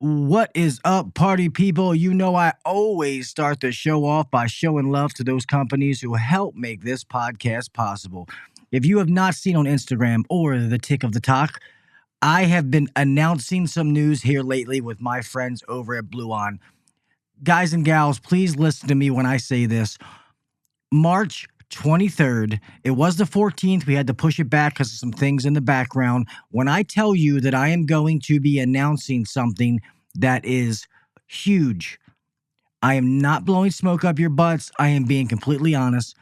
What is up, party people? You know I always start the show off by showing love to those companies who help make this podcast possible. If you have not seen on Instagram or the Tik of the Talk, I have been announcing some news here lately with my friends over at BLUON. Guys and gals, please listen to me when I say this. March 23rd, it was the 14th. We had to push it back because of some things in the background. When I tell you that I am going to be announcing something that is huge, I am not blowing smoke up your butts. I am being completely honest.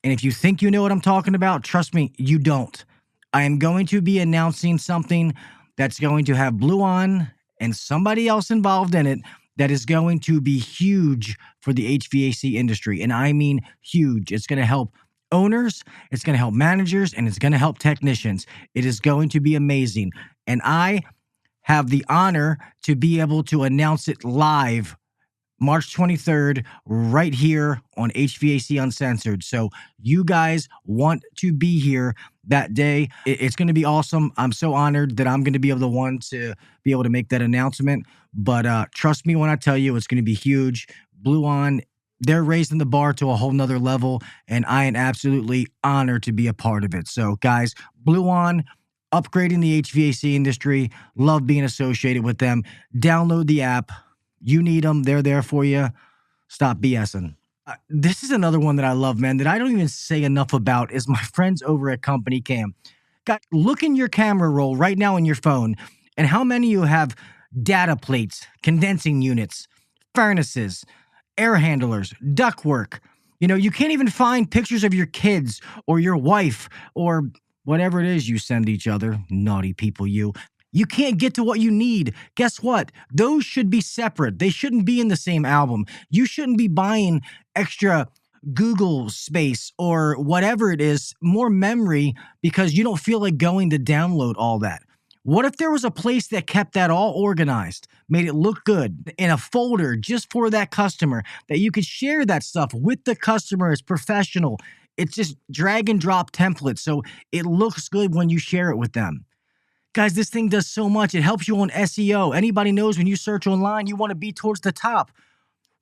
And if you think you know what I'm talking about, trust me, you don't. I am going to be announcing something that's going to have BLUON and somebody else involved in it that is going to be huge for the HVAC industry. And I mean huge. It's going to help owners, it's going to help managers, and it's going to help technicians. It is going to be amazing. And I have the honor to be able to announce it live March 23rd, right here on HVAC Uncensored. So you guys want to be here that day. It's going to be awesome. I'm so honored that I'm going to be the one to be able to make that announcement. But trust me when I tell you, it's going to be huge. BLUON, they're raising the bar to a whole nother level, and I am absolutely honored to be a part of it. So guys, BLUON, upgrading the HVAC industry. Love being associated with them. Download the app. You need them. They're there for you. Stop BSing. This is another one that I love, man, that I don't even say enough about is my friends over at COMPANYCAM. Look in your camera roll right now in your phone, and how many of you have data plates, condensing units, furnaces, air handlers, ductwork. You know, you can't even find pictures of your kids or your wife or whatever it is you send each other. Naughty people, you. You can't get to what you need. Guess what? Those should be separate. They shouldn't be in the same album. You shouldn't be buying extra Google space or whatever it is, more memory, because you don't feel like going to download all that. What if there was a place that kept that all organized, made it look good in a folder just for that customer, that you could share that stuff with the customer as professional? It's just drag and drop templates, so it looks good when you share it with them. Guys, this thing does so much. It helps you on SEO. Anybody knows when you search online, you want to be towards the top.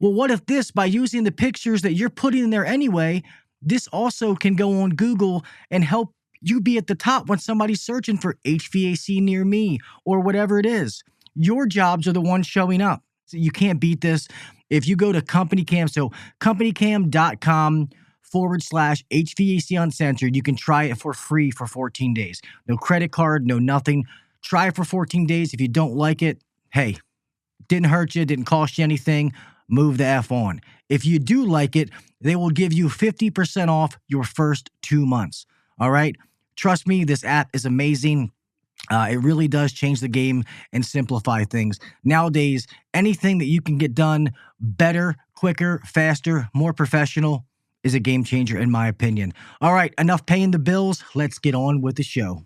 Well, what if this, by using the pictures that you're putting in there anyway, this also can go on Google and help you be at the top when somebody's searching for HVAC near me or whatever it is. Your jobs are the ones showing up. So you can't beat this. If you go to COMPANYCAM, so COMPANYCAM.com/HVAC Uncensored, you can try it for free for 14 days. No credit card, no nothing. Try it for 14 days. If you don't like it, hey, didn't hurt you, didn't cost you anything, move the F on. If you do like it, they will give you 50% off your first 2 months. All right? Trust me, this app is amazing. It really does change the game and simplify things. Nowadays, anything that you can get done better, quicker, faster, more professional is a game changer in my opinion. All right, enough paying the bills. Let's get on with the show.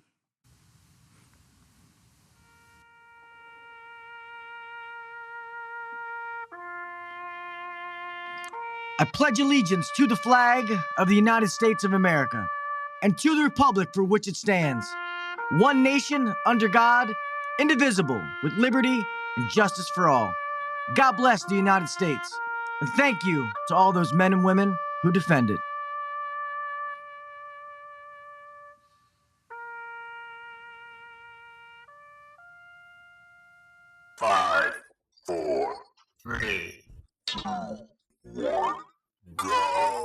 I pledge allegiance to the flag of the United States of America and to the republic for which it stands, one nation under God, indivisible, with liberty and justice for all. God bless the United States, and thank you to all those men and women who defend it. Five, four, three, two, one, go.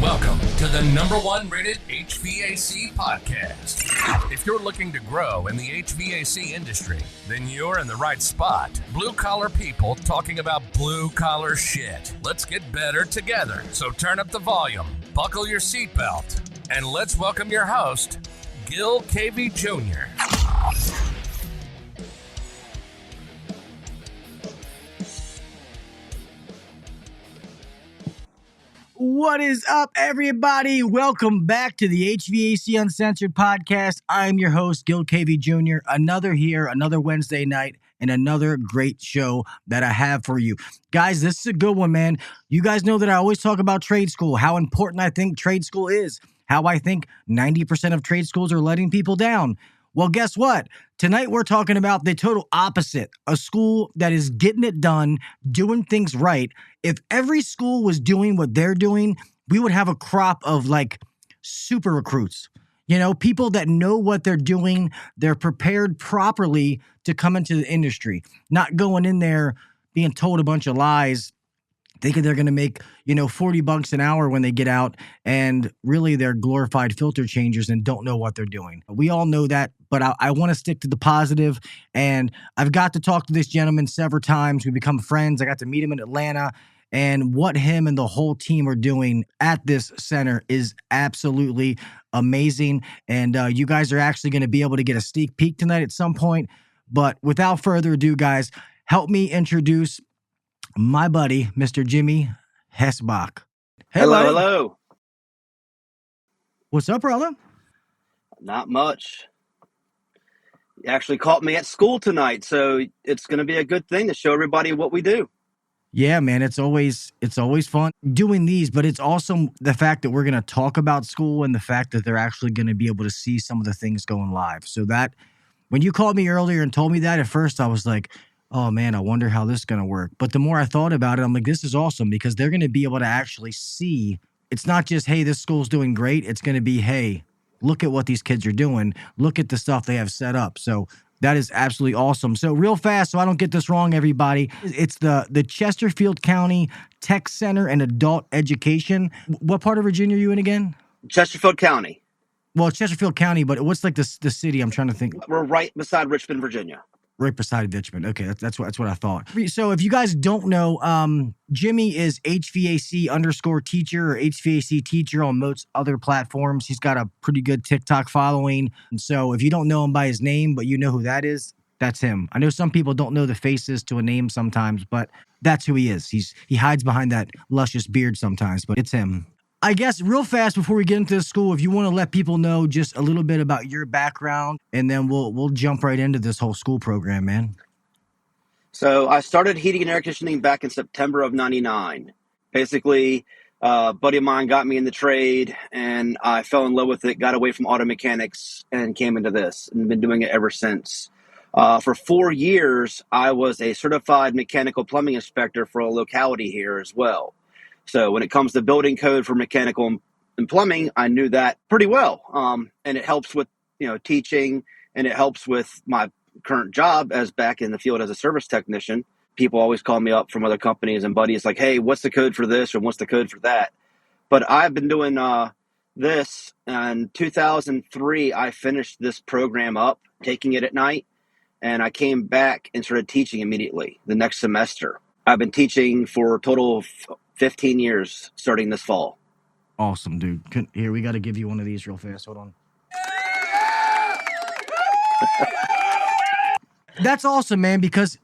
Welcome to the #1 rated HVAC podcast. If you're looking to grow in the HVAC industry, then you're in the right spot. Blue collar people talking about blue collar shit. Let's get better together. So turn up the volume, buckle your seatbelt, and let's welcome your host, Gil Cavey Jr. What is up, everybody? Welcome back to the HVAC Uncensored Podcast. I'm your host, Gil Cavey Jr. Another Wednesday night, and another great show that I have for you. Guys, this is a good one, man. You guys know that I always talk about trade school, how important I think trade school is, how I think 90% of trade schools are letting people down. Well, guess what? Tonight we're talking about the total opposite, a school that is getting it done, doing things right. If every school was doing what they're doing, we would have a crop of like super recruits. You know, people that know what they're doing, they're prepared properly to come into the industry, not going in there being told a bunch of lies, thinking they're going to make, $40 an hour when they get out, and really they're glorified filter changers and don't know what they're doing. We all know that, but I want to stick to the positive, and I've got to talk to this gentleman several times. We become friends. I got to meet him in Atlanta, and what him and the whole team are doing at this center is absolutely amazing, and you guys are actually going to be able to get a sneak peek tonight at some point. But without further ado, guys, help me introduce my buddy, Mr. Jimmy Hesbach. Hey, hello, buddy. hello. What's up, brother? Not much. You actually caught me at school tonight, so it's going to be a good thing to show everybody what we do. Yeah, man, it's always fun doing these, but it's also the fact that we're going to talk about school and the fact that they're actually going to be able to see some of the things going live. So that when you called me earlier and told me that, at first I was like, oh man, I wonder how this is going to work. But the more I thought about it, I'm like, this is awesome because they're going to be able to actually see. It's not just, hey, this school's doing great. It's going to be, hey, look at what these kids are doing. Look at the stuff they have set up. So that is absolutely awesome. So real fast, so I don't get this wrong, everybody, it's the Chesterfield County Tech Center and Adult Education. What part of Virginia are you in again? Chesterfield County. Well, it's Chesterfield County, but what's like the city? I'm trying to think. We're right beside Richmond, Virginia. Right beside Richmond. Okay, that's what I thought. So if you guys don't know, Jimmy is HVAC_teacher or HVAC teacher on most other platforms. He's got a pretty good TikTok following. And so if you don't know him by his name, but you know who that is, that's him. I know some people don't know the faces to a name sometimes, but that's who he is. He hides behind that luscious beard sometimes, but it's him. I guess real fast before we get into the school, if you want to let people know just a little bit about your background, and then we'll jump right into this whole school program, man. So I started heating and air conditioning back in September of '99. Basically, a buddy of mine got me in the trade, and I fell in love with it, got away from auto mechanics, and came into this, and been doing it ever since. For 4 years, I was a certified mechanical plumbing inspector for a locality here as well. So when it comes to building code for mechanical and plumbing, I knew that pretty well. And it helps with, teaching, and it helps with my current job as back in the field as a service technician. People always call me up from other companies and buddies like, hey, what's the code for this or what's the code for that? But I've been doing this. In 2003, I finished this program up, taking it at night, and I came back and started teaching immediately the next semester. I've been teaching for a total of 15 years starting this fall. Awesome, dude. Here, we got to give you one of these real fast. Hold on. That's awesome, man, because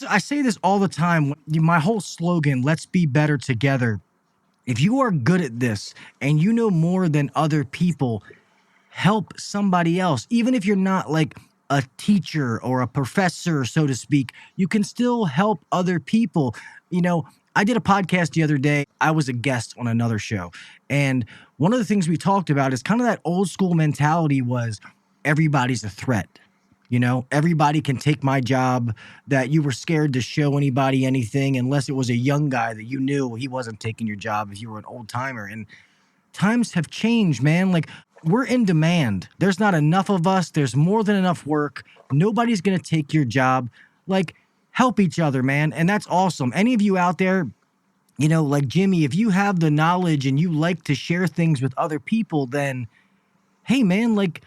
I say this all the time. My whole slogan, let's be better together. If you are good at this and you know more than other people, help somebody else. Even if you're not like a teacher or a professor, so to speak, you can still help other people. I did a podcast the other day. I was a guest on another show. And one of the things we talked about is kind of that old school mentality was everybody's a threat. Everybody can take my job, that you were scared to show anybody anything unless it was a young guy that you knew he wasn't taking your job if you were an old timer. And times have changed, man. Like, we're in demand. There's not enough of us. There's more than enough work. Nobody's going to take your job. Like, help each other, man. And that's awesome. Any of you out there, like Jimmy, if you have the knowledge and you like to share things with other people, then, hey, man, like,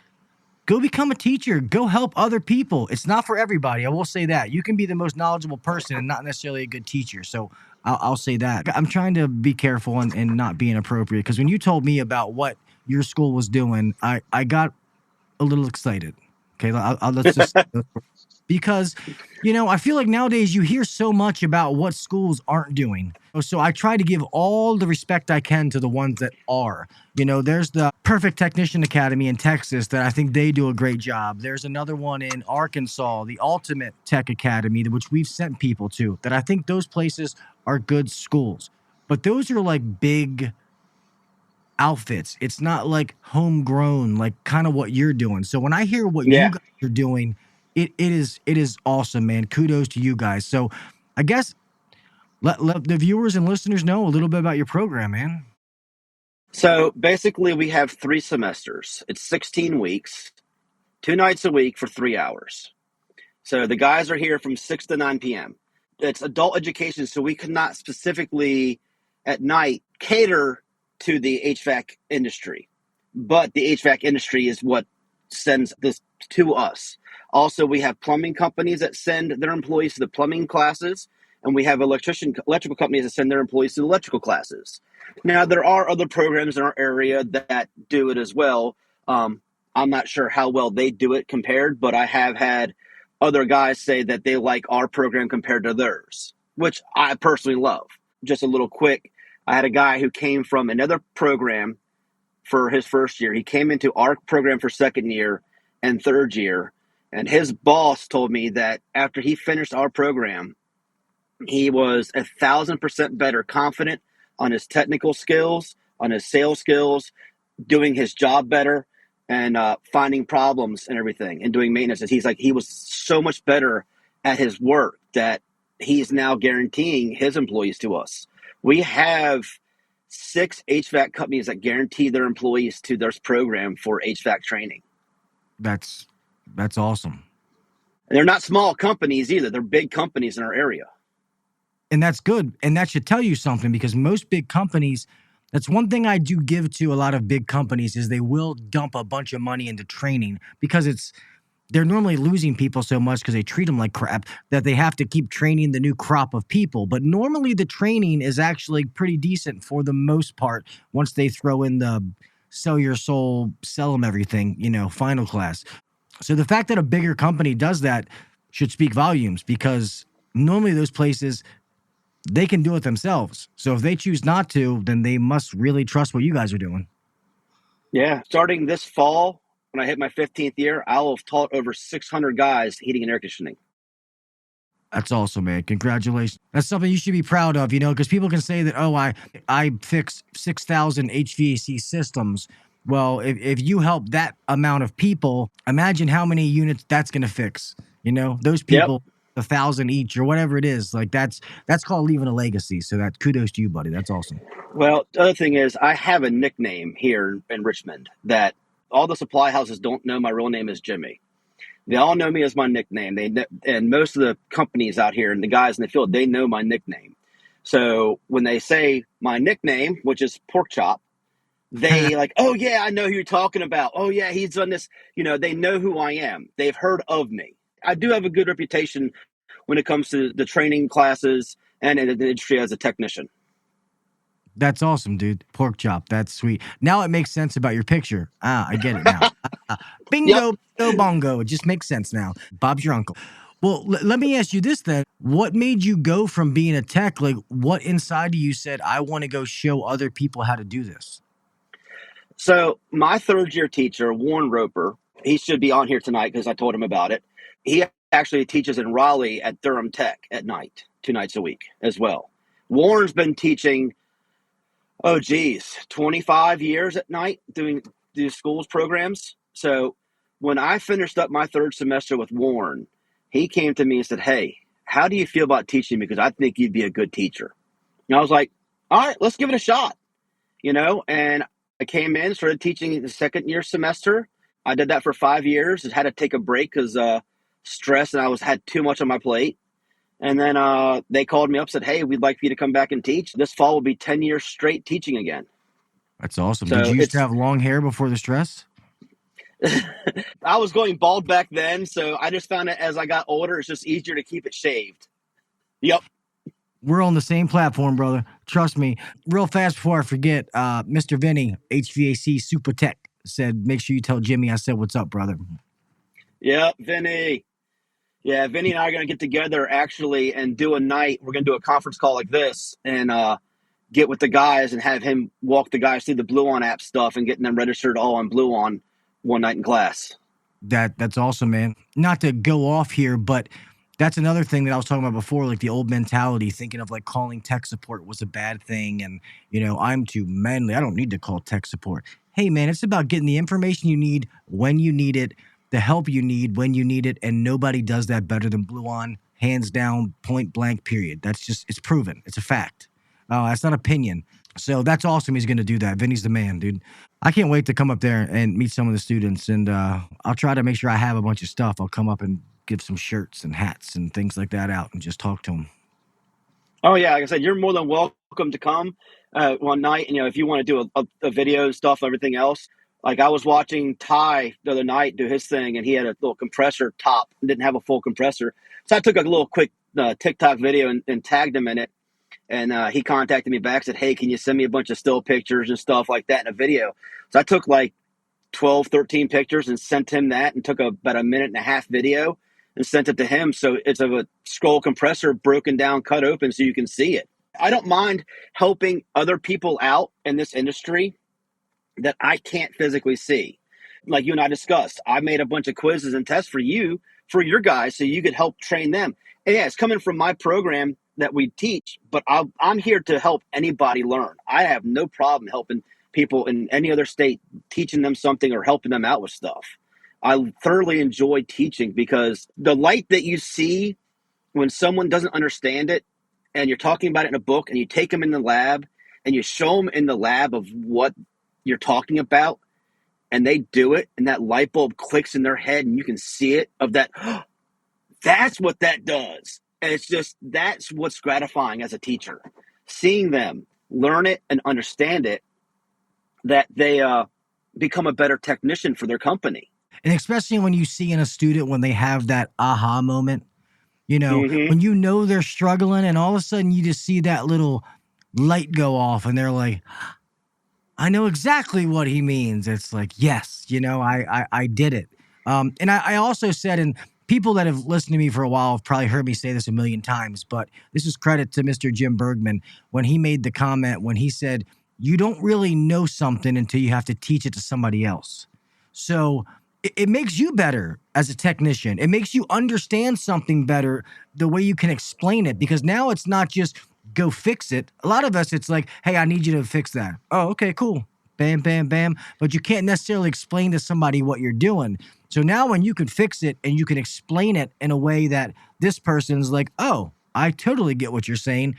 go become a teacher. Go help other people. It's not for everybody. I will say that. You can be the most knowledgeable person and not necessarily a good teacher. So I'll say that. I'm trying to be careful and not be inappropriate, because when you told me about what your school was doing, I got a little excited. Okay, let's just because, I feel like nowadays you hear so much about what schools aren't doing. So I try to give all the respect I can to the ones that are. There's the Perfect Technician Academy in Texas that I think they do a great job. There's another one in Arkansas, the Ultimate Tech Academy, which we've sent people to, that I think those places are good schools. But those are like big outfits. It's not like homegrown, like kind of what you're doing. So when I hear what Yeah. you guys are doing, it is awesome, man. Kudos to you guys. So I guess let the viewers and listeners know a little bit about your program, man. So basically, we have 3 semesters. It's 16 weeks, 2 nights a week for 3 hours. So the guys are here from 6 to 9 p.m. It's adult education, so we could not specifically at night cater to the HVAC industry. But the HVAC industry is what sends this to us. Also, we have plumbing companies that send their employees to the plumbing classes, and we have electrical companies that send their employees to the electrical classes. Now, there are other programs in our area that do it as well. I'm not sure how well they do it compared, but I have had other guys say that they like our program compared to theirs, which I personally love. Just a little quick, I had a guy who came from another program for his first year. He came into our program for second year and third year, and his boss told me that after he finished our program, he was 1,000% better confident on his technical skills, on his sales skills, doing his job better, and finding problems and everything, and doing maintenance. He's like, he was so much better at his work that he's now guaranteeing his employees to us. We have 6 HVAC companies that guarantee their employees to this program for HVAC training. That's awesome. And they're not small companies either. They're big companies in our area. And that's good. And that should tell you something, because most big companies, that's one thing I do give to a lot of big companies, is they will dump a bunch of money into training, because they're normally losing people so much because they treat them like crap that they have to keep training the new crop of people. But normally the training is actually pretty decent for the most part once they throw in the sell your soul, sell them everything, final class. So the fact that a bigger company does that should speak volumes, because normally those places, they can do it themselves. So if they choose not to, then they must really trust what you guys are doing. Yeah. Starting this fall, when I hit my 15th year, I'll have taught over 600 guys heating and air conditioning. That's awesome, man. Congratulations. That's something you should be proud of, because people can say that, oh, I fixed 6,000 HVAC systems. Well, if you help that amount of people, imagine how many units that's going to fix. Those people, 1,000 each or whatever it is, like that's called leaving a legacy. So that kudos to you, buddy. That's awesome. Well, the other thing is, I have a nickname here in Richmond that all the supply houses don't know. My real name is Jimmy. They all know me as my nickname. And most of the companies out here and the guys in the field, they know my nickname. So when they say my nickname, which is Pork Chop, they like, oh yeah, I know who you're talking about. Oh yeah, he's done this. They know who I am. They've heard of me. I do have a good reputation when it comes to the training classes and in the industry as a technician. That's awesome, dude. Pork chop. That's sweet. Now it makes sense about your picture. I get it now. Bingo, bingo, bongo. It just makes sense now. Bob's your uncle. Well, let me ask you this then. What made you go from being a tech? Like, what inside of you said, I want to go show other people how to do this? So my third year teacher, Warren Roper, he should be on here tonight because I told him about it. He actually teaches in Raleigh at Durham Tech at night, 2 nights a week as well. Warren's been teaching 25 years at night doing these schools programs. So when I finished up my third semester with Warren, he came to me and said, hey, how do you feel about teaching? Because I think you'd be a good teacher. And I was like, all right, let's give it a shot. And I came in, started teaching the second year semester. I did that for 5 years. I had to take a break because stress, and I had too much on my plate. And then they called me up, said, hey, we'd like for you to come back and teach. This fall will be 10 years straight teaching again. That's awesome. So did you used to have long hair before the stress? I was going bald back then, so I just found that as I got older, it's just easier to keep it shaved. Yep. We're on the same platform, brother. Trust me. Real fast before I forget, Mr. Vinny, HVAC Super Tech, said, make sure you tell Jimmy I said what's up, brother. Yep, Vinny. Yeah, Vinny and I are going to get together actually and do a night. We're going to do a conference call like this and get with the guys and have him walk the guys through the BLUON app stuff and getting them registered all on BLUON one night in class. That's awesome, man. Not to go off here, but That's another thing that I was talking about before, like the old mentality, thinking of like calling tech support was a bad thing. And, I'm too manly. I don't need to call tech support. Hey, man, it's about getting the information you need when you need it, the help you need when you need it. And nobody does that better than BLUON, hands down, point blank, period. It's proven. It's a fact. That's not opinion. So that's awesome. He's going to do that. Vinny's the man, dude. I can't wait to come up there and meet some of the students. And I'll try to make sure I have a bunch of stuff. I'll come up and give some shirts and hats and things like that out and just talk to them. Oh, yeah. Like I said, you're more than welcome to come one night. If you want to do a video and stuff, everything else. Like I was watching Ty the other night do his thing, and he had a little compressor top and didn't have a full compressor. So I took a little quick TikTok video and tagged him in it. And he contacted me back, said, hey, can you send me a bunch of still pictures and stuff like that in a video? So I took like 12, 13 pictures and sent him that, and took about a 1.5-minute video and sent it to him. So it's of a scroll compressor broken down, cut open so you can see it. I don't mind helping other people out in this industry that I can't physically see. Like you and I discussed, I made a bunch of quizzes and tests for your guys, so you could help train them. And yeah, it's coming from my program that we teach, but I'm here to help anybody learn. I have no problem helping people in any other state, teaching them something or helping them out with stuff. I thoroughly enjoy teaching because the light that you see when someone doesn't understand it and you're talking about it in a book and you take them in the lab and you show them in the lab of what you're talking about and they do it and that light bulb clicks in their head and you can see it of that. That's what that does. And it's just, that's what's gratifying as a teacher, seeing them learn it and understand it, that they become a better technician for their company. And especially when you see in a student when they have that aha moment, when they're struggling and all of a sudden you just see that little light go off and they're like, I know exactly what he means. It's like, yes, I did it. And I also said, and people that have listened to me for a while have probably heard me say this a million times, but this is credit to Mr. Jim Bergman when he made the comment, when he said, you don't really know something until you have to teach it to somebody else. So it makes you better as a technician. It makes you understand something better the way you can explain it, because now it's not just go fix it. A lot of us, it's like, hey, I need you to fix that. Oh, okay, cool. Bam, bam, bam. But you can't necessarily explain to somebody what you're doing. So now when you can fix it and you can explain it in a way that this person's like, oh, I totally get what you're saying.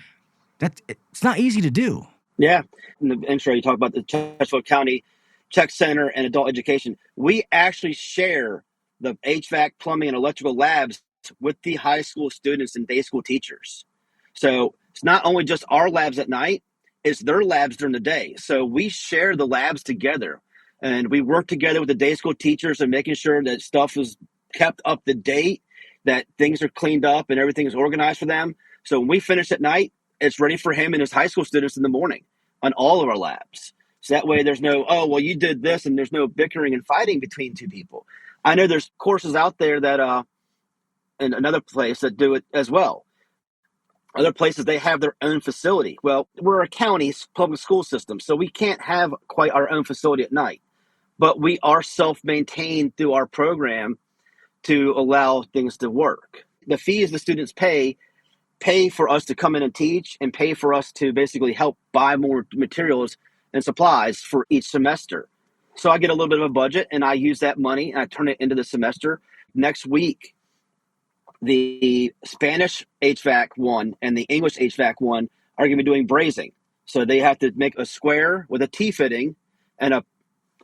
It's not easy to do. Yeah. In the intro, you talk about the Chesterfield County Tech Center and Adult Education. We actually share the HVAC, plumbing, and electrical labs with the high school students and day school teachers. So it's not only just our labs at night, it's their labs during the day. So we share the labs together, and we work together with the day school teachers and making sure that stuff is kept up to date, that things are cleaned up and everything is organized for them. So when we finish at night, it's ready for him and his high school students in the morning on all of our labs. So that way there's no, oh, well, you did this, and there's no bickering and fighting between two people. I know there's courses out there that, in another place that do it as well. Other places, they have their own facility. Well, we're a county public school system, so we can't have quite our own facility at night. But we are self-maintained through our program to allow things to work. The fees the students pay for us to come in and teach, and pay for us to basically help buy more materials and supplies for each semester. So I get a little bit of a budget, and I use that money and I turn it into the semester. Next week, the Spanish HVAC one and the English HVAC one are going to be doing brazing. So they have to make a square with a T-fitting and a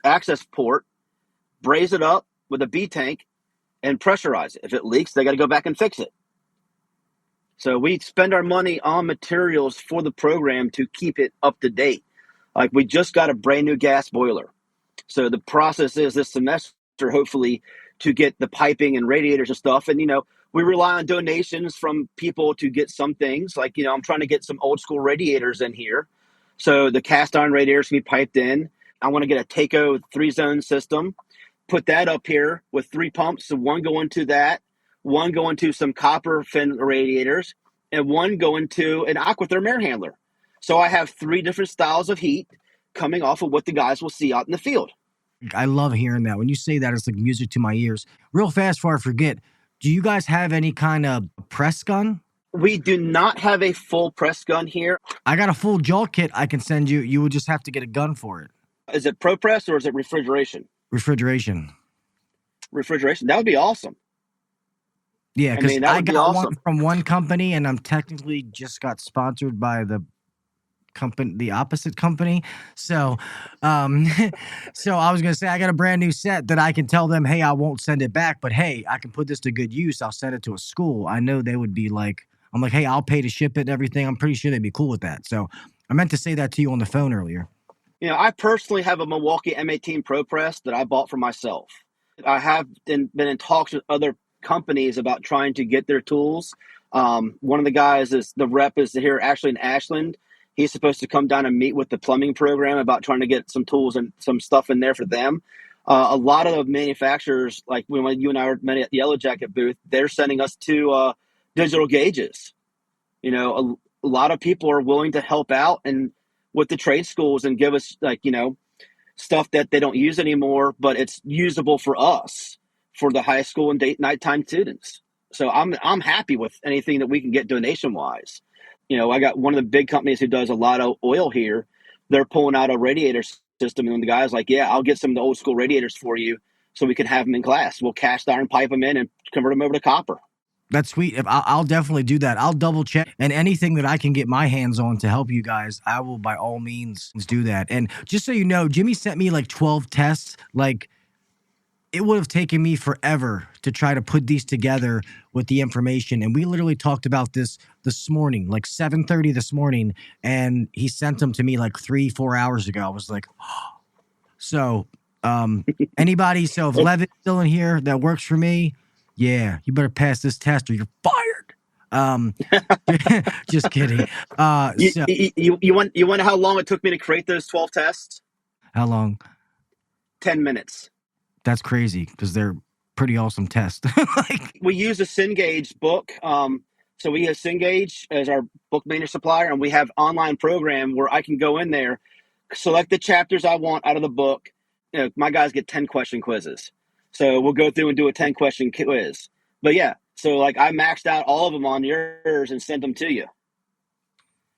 access port, braze it up with a B-tank, and pressurize it. If it leaks, they got to go back and fix it. So we spend our money on materials for the program to keep it up to date. Like we just got a brand new gas boiler. So the process is this semester, hopefully, to get the piping and radiators and stuff. And, we rely on donations from people to get some things. Like, I'm trying to get some old school radiators in here. So the cast iron radiators can be piped in. I want to get a Takeo 3-zone system, put that up here with 3 pumps. So one go into that, one go into some copper fin radiators, and one go into an Aquatherm air handler. So I have 3 different styles of heat coming off of what the guys will see out in the field. I love hearing that. When you say that, it's like music to my ears. Real fast before I forget, Do you guys have any kind of press gun? We do not have a full press gun here. I got a full jaw kit I can send you. You would just have to get a gun for it. Is it pro press or is it refrigeration? Refrigeration. Refrigeration. That would be awesome. Yeah, because I got awesome. one from one company, and I'm technically just got sponsored by the company, the opposite company. So, so I was gonna say I got a brand new set that I can tell them, hey, I won't send it back, but hey, I can put this to good use. I'll send it to a school. I know they would be like, I'm like, hey, I'll pay to ship it and everything. I'm pretty sure they'd be cool with that. So I meant to say that to you on the phone earlier. You know, I personally have a Milwaukee M18 Pro Press that I bought for myself. I have been in talks with other companies about trying to get their tools. One of the guys is the rep is here actually in Ashland. He's supposed to come down and meet with the plumbing program about trying to get some tools and some stuff in there for them. A lot of manufacturers, like when you and I met at the Yellow Jacket booth, they're sending us to digital gauges. You know, a lot of people are willing to help out and with the trade schools and give us, like, you know, stuff that they don't use anymore, but it's usable for us, for the high school and nighttime students. So I'm happy with anything that we can get donation-wise. You know, I got one of the big companies who does a lot of oil here. They're pulling out a radiator system, and the guy's like, yeah, I'll get some of the old school radiators for you so we can have them in class. We'll cast iron pipe them in and convert them over to copper. That's sweet. I'll definitely do that. I'll double check, and anything that I can get my hands on to help you guys, I will by all means do that. And just so you know, Jimmy sent me like 12 tests. Like, it would have taken me forever to try to put these together with the information. And we literally talked about this morning, like 7:30 this morning. And he sent them to me like 3-4 hours ago. I was like, oh. So anybody, so if Levin's still in here that works for me, yeah, you better pass this test or you're fired. Just kidding. You wonder how long it took me to create those 12 tests? How long? 10 minutes. That's crazy because they're pretty awesome tests. We use a Cengage book. So we use Cengage as our book manager supplier, and we have online program where I can go in there, select the chapters I want out of the book. You know, my guys get 10-question quizzes. So we'll go through and do a 10-question quiz. But yeah, so like I maxed out all of them on yours and sent them to you.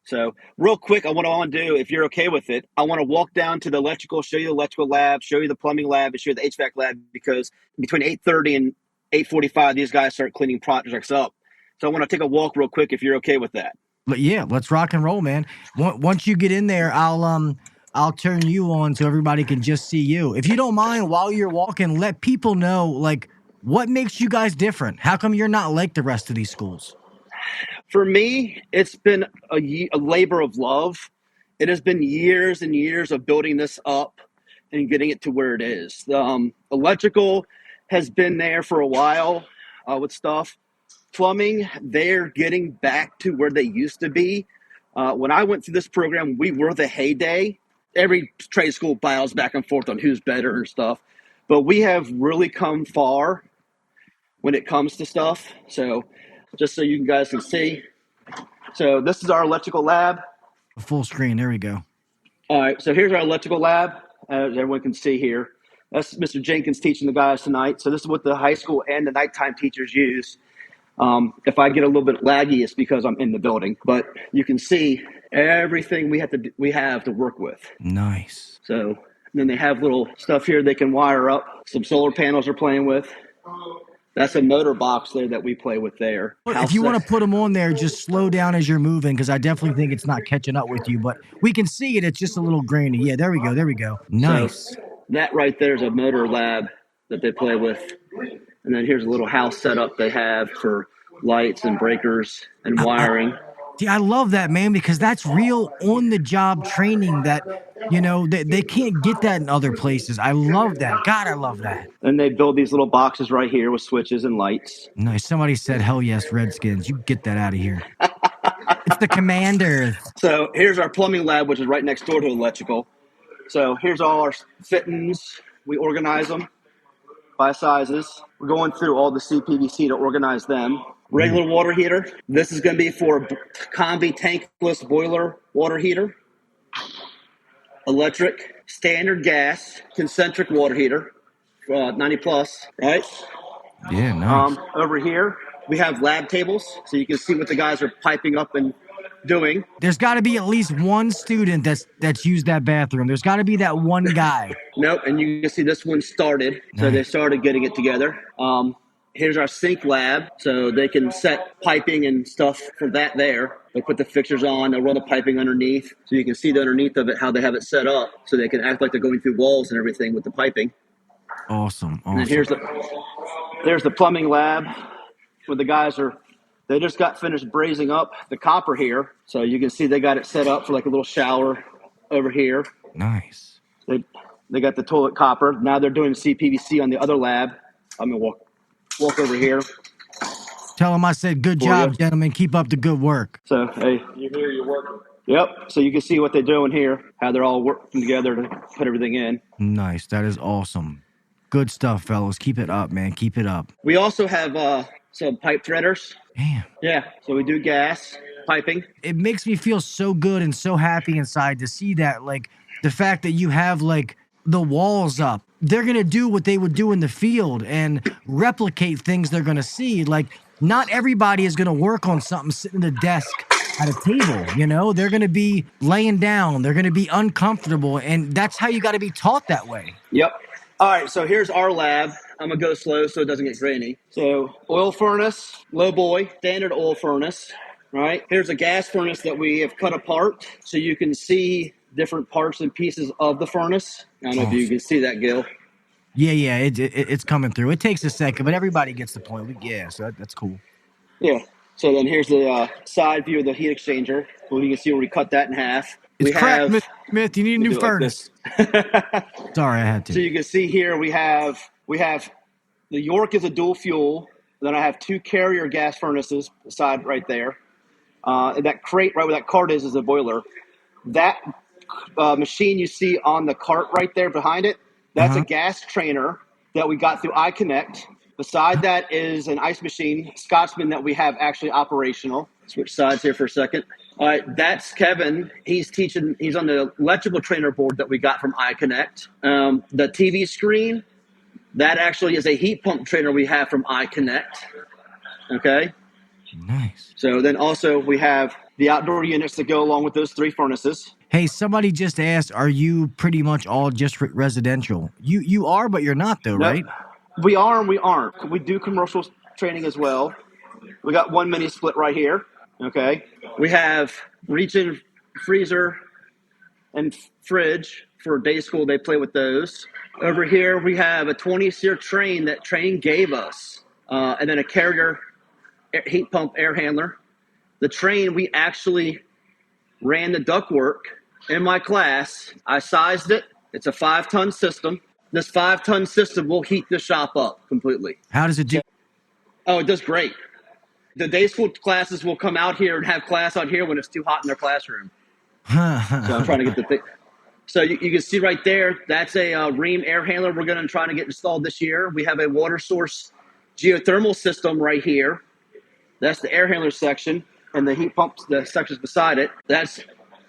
So real quick, what I want to do, if you're okay with it, I want to walk down to the electrical, show you the electrical lab, show you the plumbing lab, and show you the HVAC lab, because between 8:30 and 8:45, these guys start cleaning projects up. So I want to take a walk real quick if you're okay with that. But yeah, let's rock and roll, man. Once you get in there, I'll turn you on so everybody can just see you. If you don't mind, while you're walking, let people know, like, what makes you guys different? How come you're not like the rest of these schools? For me, it's been a labor of love. It has been years and years of building this up and getting it to where it is. Electrical has been there for a while with stuff. Plumbing, they're getting back to where they used to be. When I went through this program, we were the heyday. Every trade school battles back and forth on who's better and stuff. But we have really come far when it comes to stuff. So just so you guys can see. So this is our electrical lab. Full screen. There we go. All right. So here's our electrical lab, as everyone can see here. That's Mr. Jenkins teaching the guys tonight. So this is what the high school and the nighttime teachers use. If I get a little bit laggy, it's because I'm in the building. But you can see everything we have to work with. Nice. So then they have little stuff here they can wire up. Some solar panels they're playing with. That's a motor box there that we play with there. If you want to put them on there, just slow down as you're moving, because I definitely think it's not catching up with you. But we can see it. It's just a little grainy. Yeah, there we go. There we go. Nice. So that right there is a motor lab that they play with. And then here's a little house setup they have for lights and breakers and wiring. I love that, man, because that's real on-the-job training that, you know, they can't get that in other places. I love that. God, I love that. And they build these little boxes right here with switches and lights. Nice. Somebody said, hell yes, Redskins. You get that out of here. It's the Commanders. So here's our plumbing lab, which is right next door to electrical. So here's all our fittings. We organize them by sizes. We're going through all the CPVC to organize them. Regular water heater. This is going to be for combi tankless boiler water heater. Electric, standard gas, concentric water heater, 90 plus, right? Yeah, nice. Over here, we have lab tables, so you can see what the guys are piping up and doing. There's got to be at least one student that's used that bathroom. There's got to be that one guy. Nope, and you can see this one started, so they started getting it together. Here's our sink lab, so they can set piping and stuff for that there. They put the fixtures on, they'll run the piping underneath, so you can see the underneath of it, how they have it set up, so they can act like they're going through walls and everything with the piping. Awesome. And then there's the plumbing lab, where the guys they just got finished brazing up the copper here, so you can see they got it set up for like a little shower over here. Nice. They got the toilet copper. Now they're doing CPVC on the other lab. I'm gonna walk over here. Tell them I said good job, gentlemen. Keep up the good work. So, hey. You hear you're working. Yep. So you can see what they're doing here, how they're all working together to put everything in. Nice. That is awesome. Good stuff, fellas. Keep it up, man. Keep it up. We also have some pipe threaders. Damn. Yeah. So we do gas piping. It makes me feel so good and so happy inside to see that, like, the fact that you have, like, the walls up. They're going to do what they would do in the field and replicate things they're going to see. Like, not everybody is going to work on something sitting at a desk at a table, you know? They're going to be laying down. They're going to be uncomfortable, and that's how you got to be taught that way. Yep. All right, so here's our lab. I'm going to go slow so it doesn't get grainy. So oil furnace, low boy, standard oil furnace, right? Here's a gas furnace that we have cut apart so you can see different parts and pieces of the furnace. I don't know if you can see that, Gil. Yeah, it's coming through. It takes a second, but everybody gets the point. So that's cool. Yeah. So then here's the side view of the heat exchanger. Well, you can see where we cut that in half. It's cracked, Mr. Smith. You need a new furnace. Sorry, I had to. So you can see here we have the York is a dual fuel. Then I have 2 Carrier gas furnaces beside right there. And that crate right where that cart is a boiler. That machine you see on the cart right there behind it, that's a gas trainer that we got through iConnect. Beside that is an ice machine, Scotsman, that we have actually operational. Switch sides here for a second. All right, that's Kevin. He's on the electrical trainer board that we got from iConnect. The TV screen, that actually is a heat pump trainer we have from iConnect. Okay? Nice. So then also we have the outdoor units that go along with those 3 furnaces. Hey, somebody just asked, are you pretty much all just residential? You are, but you're not though, right? We are and we aren't. We do commercial training as well. We got 1 mini split right here. Okay. We have reach-in freezer and fridge for day school. They play with those. Over here, we have a 20-SEER train that Train gave us, and then a Carrier heat pump air handler. The train, we actually ran the ductwork in my class. I sized it. It's a 5-ton system. This 5-ton system will heat the shop up completely. How does it do? Oh, it does great. The day school classes will come out here and have class out here when it's too hot in their classroom. So I'm trying to get the thing. So you can see right there, that's a Ream air handler we're going to try to get installed this year. We have a water source geothermal system right here. That's the air handler section, and the heat pumps, the sections beside it. That's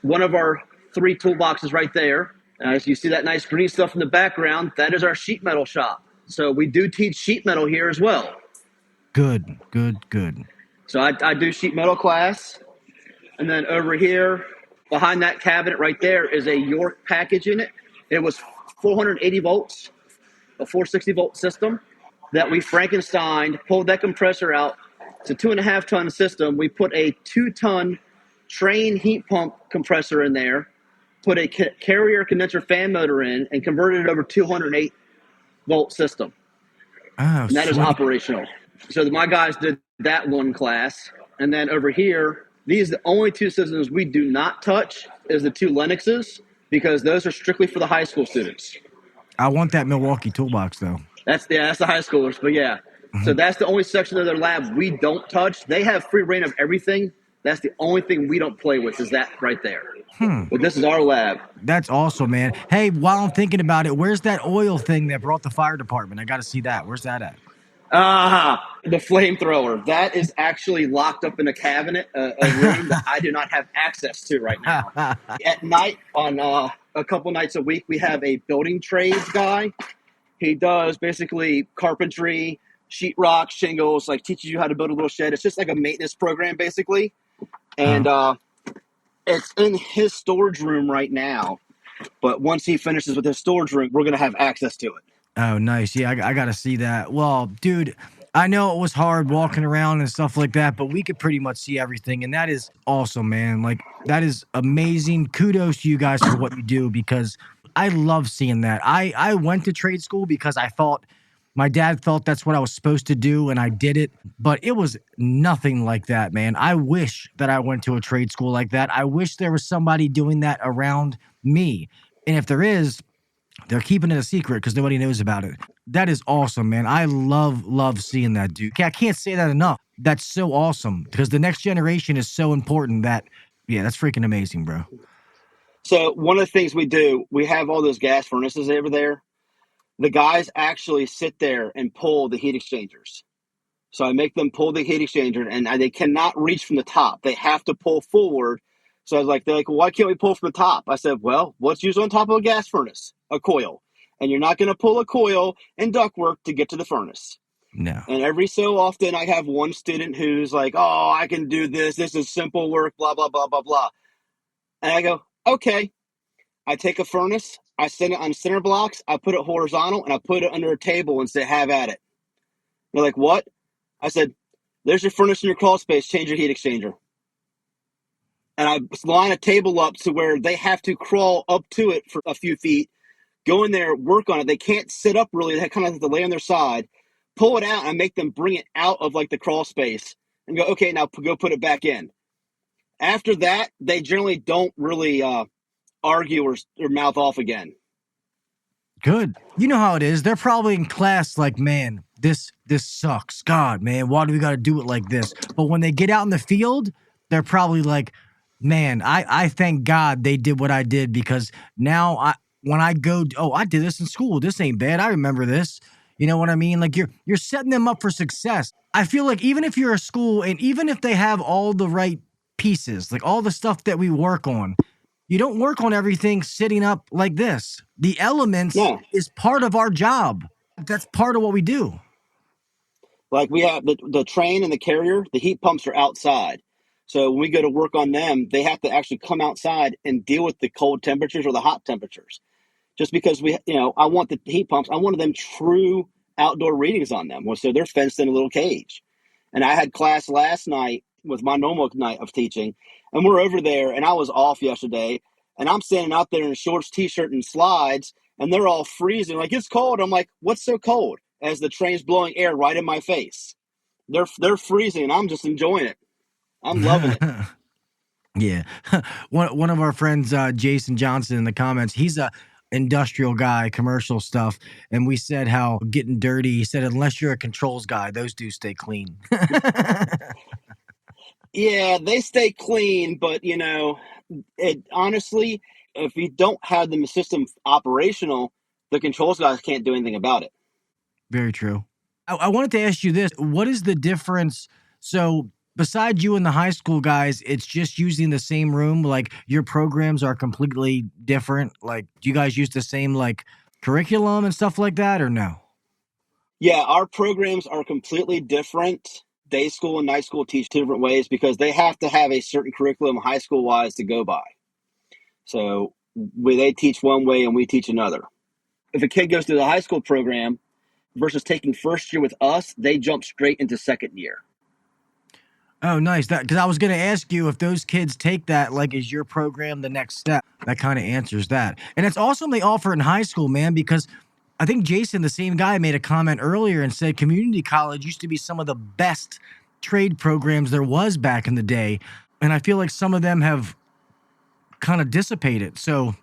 one of our 3 toolboxes right there. As you see that nice green stuff in the background, that is our sheet metal shop. So we do teach sheet metal here as well. Good. So I do sheet metal class. And then over here, behind that cabinet right there is a York package unit. It was 480 volts, a 460-volt system that we Frankensteined, pulled that compressor out. It's a 2.5-ton system. We put a 2-ton Train heat pump compressor in there, put a Carrier condenser fan motor in, and converted it over 208-volt system. Oh, and that is operational. So my guys did that one class. And then over here, these are the only 2 systems we do not touch is the 2 Linuxes, because those are strictly for the high school students. I want that Milwaukee toolbox, though. That's the high schoolers, but yeah. So that's the only section of their lab we don't touch. They have free reign of everything. That's the only thing we don't play with is that right there. But this is our lab. That's awesome, man. Hey, while I'm thinking about it, where's that oil thing that brought the fire department? I got to see that. Where's that at? The flamethrower. That is actually locked up in a cabinet, a room that I do not have access to right now. At night, on a couple nights a week, we have a building trades guy. He does basically carpentry, sheetrock, shingles, like teaches you how to build a little shed. It's just like a maintenance program basically. And it's in his storage room right now. But once he finishes with his storage room, we're going to have access to it. Oh, nice. Yeah, I got to see that. Well, dude, I know it was hard walking around and stuff like that, but we could pretty much see everything. And that is awesome, man. Like, that is amazing. Kudos to you guys for what you do, because I love seeing that. I went to trade school because I thought my dad felt that's what I was supposed to do, and I did it. But it was nothing like that, man. I wish that I went to a trade school like that. I wish there was somebody doing that around me. And if there is, they're keeping it a secret because nobody knows about it. That is awesome, man. I love seeing that, dude. I can't say that enough. That's so awesome because the next generation is so important that, yeah, that's freaking amazing, bro. So one of the things we do, we have all those gas furnaces over there. The guys actually sit there and pull the heat exchangers. So I make them pull the heat exchanger, and they cannot reach from the top. They have to pull forward. So I was like, they're like, well, why can't we pull from the top? I said, well, what's usually on top of a gas furnace? A coil. And you're not going to pull a coil in ductwork to get to the furnace. No. And every so often I have one student who's like, oh, I can do this. This is simple work, blah, blah, blah, blah, blah. And I go, okay. I take a furnace, I send it on center blocks, I put it horizontal, and I put it under a table and say, have at it. They're like, what? I said, there's your furnace in your crawl space, change your heat exchanger. And I line a table up to where they have to crawl up to it for a few feet, go in there, work on it. They can't sit up really. They kind of have to lay on their side, pull it out, and I make them bring it out of like the crawl space and go, okay, now go put it back in. After that, they generally don't really argue or mouth off again. Good. You know how it is. They're probably in class like, man, this sucks. God, man, why do we got to do it like this? But when they get out in the field, they're probably like, man, I thank God they did what I did, because now when I go, oh, I did this in school. This ain't bad. I remember this. You know what I mean? Like you're setting them up for success. I feel like even if you're a school and even if they have all the right pieces, like all the stuff that we work on, you don't work on everything sitting up like this. The elements is part of our job. That's part of what we do. Like we have the train and the carrier, the heat pumps are outside. So when we go to work on them, they have to actually come outside and deal with the cold temperatures or the hot temperatures. Just because I want the heat pumps, I wanted them true outdoor readings on them. So they're fenced in a little cage. And I had class last night with my normal night of teaching, and we're over there, and I was off yesterday, and I'm standing out there in shorts, t-shirt, and slides, and they're all freezing. Like, it's cold. I'm like, what's so cold? As the train's blowing air right in my face. They're freezing, and I'm just enjoying it. I'm loving it. Yeah. One of our friends, Jason Johnson, in the comments, he's a industrial guy, commercial stuff, and we said how getting dirty, he said, unless you're a controls guy, those do stay clean. Yeah, they stay clean, but honestly, if you don't have the system operational, the controls guys can't do anything about it. Very true. I wanted to ask you this. What is the difference? So besides you and the high school guys, it's just using the same room? Like your programs are completely different? Like do you guys use the same like curriculum and stuff like that or no? Yeah, our programs are completely different. Day school and night school teach two different ways because they have to have a certain curriculum high school wise to go by. So they teach one way and we teach another. If a kid goes through the high school program versus taking first year with us, they jump straight into second year. Oh, nice. That because I was going to ask you if those kids take that, like, is your program the next step? That kind of answers that. And it's awesome they offer it in high school, man, because I think Jason, the same guy, made a comment earlier and said community college used to be some of the best trade programs there was back in the day. And I feel like some of them have kind of dissipated. So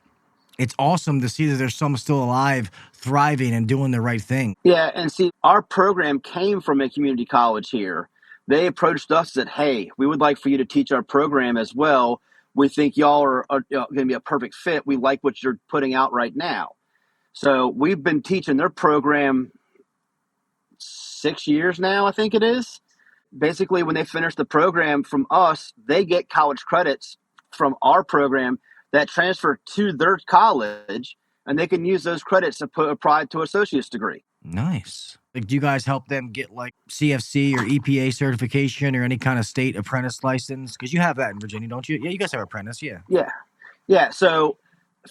it's awesome to see that there's some still alive, thriving, and doing the right thing. Yeah, and see, our program came from a community college here. They approached us and said, hey, we would like for you to teach our program as well. We think y'all are going to be a perfect fit. We like what you're putting out right now. So we've been teaching their program 6 years now, I think it is. Basically, when they finish the program from us, they get college credits from our program that transfer to their college, and they can use those credits to apply to associate's degree. Nice. Like, do you guys help them get like CFC or EPA certification or any kind of state apprentice license? Because you have that in Virginia, don't you? Yeah, you guys have apprentice, yeah. Yeah. So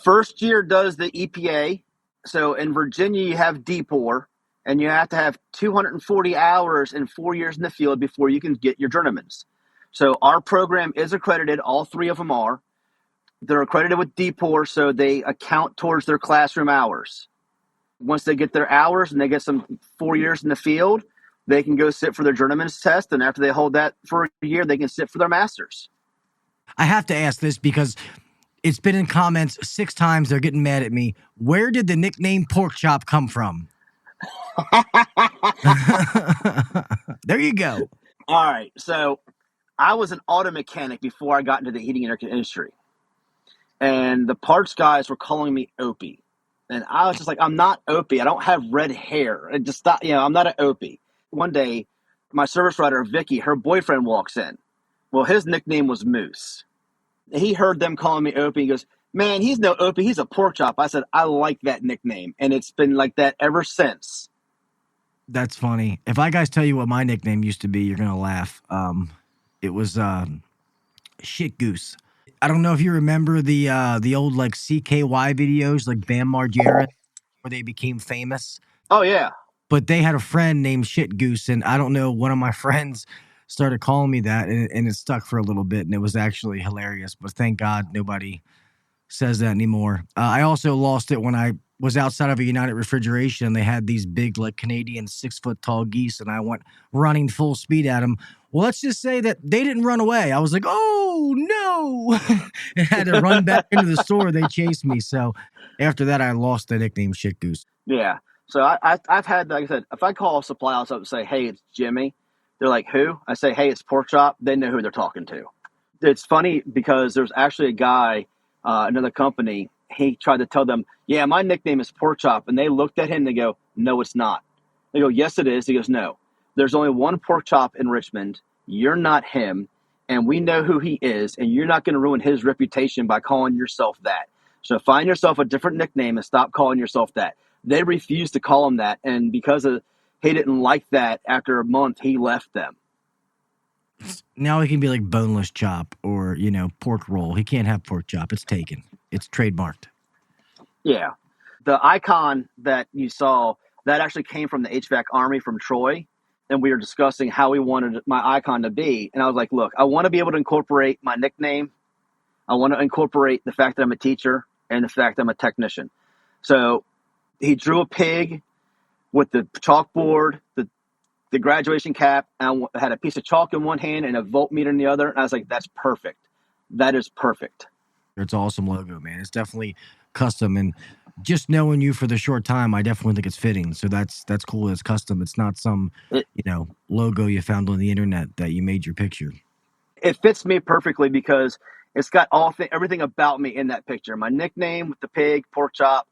first year does the EPA. So in Virginia, you have DPOR, and you have to have 240 hours and 4 years in the field before you can get your journeyman's. So our program is accredited. All three of them are. They're accredited with DPOR, so they account towards their classroom hours. Once they get their hours and they get some 4 years in the field, they can go sit for their journeyman's test. And after they hold that for a year, they can sit for their master's. I have to ask this because it's been in comments 6 times. They're getting mad at me. Where did the nickname Pork Chop come from? There you go. All right. So I was an auto mechanic before I got into the heating and air industry. And the parts guys were calling me Opie. And I was just like, I'm not Opie. I don't have red hair. I just thought, I'm not an Opie. One day, my service writer, Vicky, her boyfriend walks in. Well, his nickname was Moose. He heard them calling me Opie. He goes, man, he's no Opie. He's a pork chop. I said, I like that nickname. And it's been like that ever since. That's funny. If I guys tell you what my nickname used to be, you're going to laugh. It was Shit Goose. I don't know if you remember the old like CKY videos, like Bam Margera, where they became famous. Oh, yeah. But they had a friend named Shit Goose, and I don't know, one of my friends started calling me that, and it stuck for a little bit, and it was actually hilarious. But thank God nobody says that anymore. I also lost it when I was outside of a United Refrigeration, and they had these big, like, Canadian 6-foot-tall geese, and I went running full speed at them. Well, let's just say that they didn't run away. I was like, oh, no. And had to run back into the store. They chased me. So after that, I lost the nickname Shit Goose. Yeah. So I've had, like I said, if I call a supply house up and say, hey, it's Jimmy, they're like, who? I say, hey, it's Pork Chop. They know who they're talking to. It's funny because there's actually a guy, another company, he tried to tell them, yeah, my nickname is Pork Chop. And they looked at him and they go, no, it's not. They go, yes, it is. He goes, no. There's only one Pork Chop in Richmond. You're not him, and we know who he is, and you're not going to ruin his reputation by calling yourself that. So find yourself a different nickname and stop calling yourself that. They refused to call him that, and because he didn't like that, after a month, he left them. Now he can be like Boneless Chop or, pork roll. He can't have Pork Chop. It's taken. It's trademarked. Yeah. The icon that you saw, that actually came from the HVAC Army from Troy. And we were discussing how we wanted my icon to be. And I was like, look, I want to be able to incorporate my nickname. I want to incorporate the fact that I'm a teacher and the fact that I'm a technician. So he drew a pig with the chalkboard, the graduation cap. And I had a piece of chalk in one hand and a voltmeter in the other. And I was like, that's perfect. That is perfect. It's an awesome logo, man. It's definitely custom. And just knowing you for the short time, I definitely think it's fitting. So that's cool. It's custom. It's not some, logo you found on the internet that you made your picture. It fits me perfectly because it's got everything about me in that picture. My nickname with the pig, Pork Chop,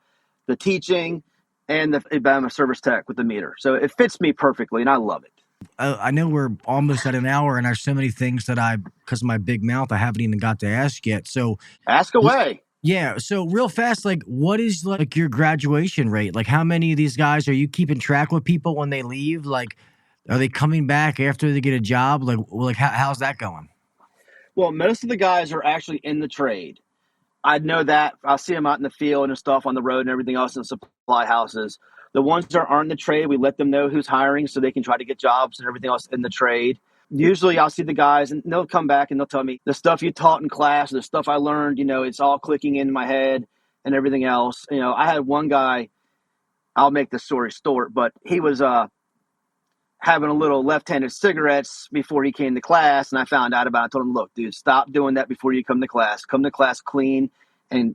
the teaching, and I'm a service tech with the meter. So it fits me perfectly, and I love it. I know we're almost at an hour, and there's so many things that because of my big mouth, I haven't even got to ask yet. So ask away. Yeah. So real fast, like, what is like your graduation rate? Like, how many of these guys are you keeping track with people when they leave? Like, are they coming back after they get a job? Like how's that going? Well, most of the guys are actually in the trade. I know that. I see them out in the field and stuff on the road and everything else in supply houses. The ones that aren't in the trade, we let them know who's hiring so they can try to get jobs and everything else in the trade. Usually I'll see the guys and they'll come back and they'll tell me the stuff you taught in class, the stuff I learned, it's all clicking in my head and everything else. I had one guy, I'll make the story short, but he was having a little left-handed cigarettes before he came to class, and I found out about it. I told him, look, dude, stop doing that before you come to class. Come to class clean and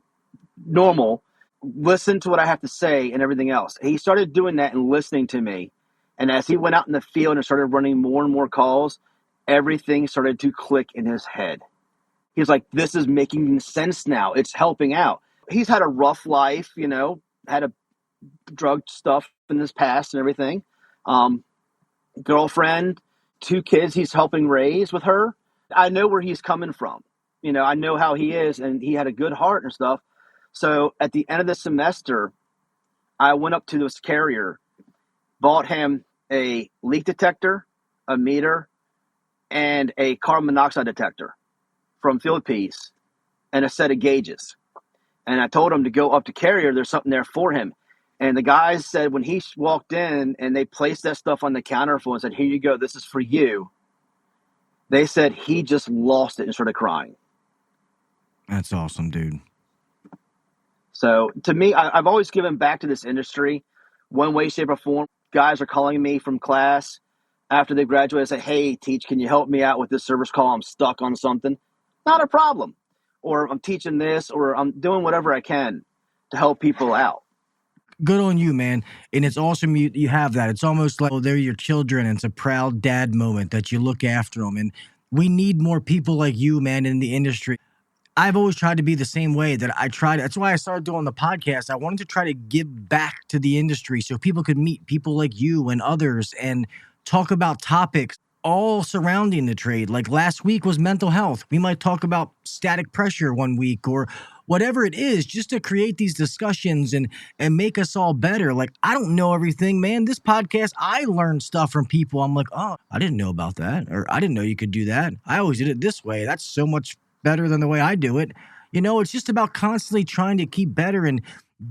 normal. Listen to what I have to say and everything else. He started doing that and listening to me. And as he went out in the field and started running more and more calls, everything started to click in his head. He was like, this is making sense now. It's helping out. He's had a rough life, had a drug stuff in his past and everything. Girlfriend, 2 kids he's helping raise with her. I know where he's coming from. I know how he is, and he had a good heart and stuff. So at the end of the semester, I went up to this carrier bought him a leak detector, a meter, and a carbon monoxide detector from Field Piece and a set of gauges. And I told him to go up to Carrier. There's something there for him. And the guys said when he walked in and they placed that stuff on the counter for him and said, here you go, this is for you. They said he just lost it and started crying. That's awesome, dude. So to me, I've always given back to this industry one way, shape, or form. Guys are calling me from class after they graduate and say, hey, Teach, can you help me out with this service call? I'm stuck on something. Not a problem. Or I'm teaching this, or I'm doing whatever I can to help people out. Good on you, man. And it's awesome you have that. It's almost like, oh, they're your children. And it's a proud dad moment that you look after them. And we need more people like you, man, in the industry. I've always tried to be the same way that I tried. That's why I started doing the podcast. I wanted to try to give back to the industry so people could meet people like you and others and talk about topics all surrounding the trade. Like last week was mental health. We might talk about static pressure one week or whatever it is, just to create these discussions and make us all better. Like, I don't know everything, man. This podcast, I learned stuff from people. I'm like, oh, I didn't know about that. Or I didn't know you could do that. I always did it this way. That's so much better than the way I do it. You know, it's just about constantly trying to keep better and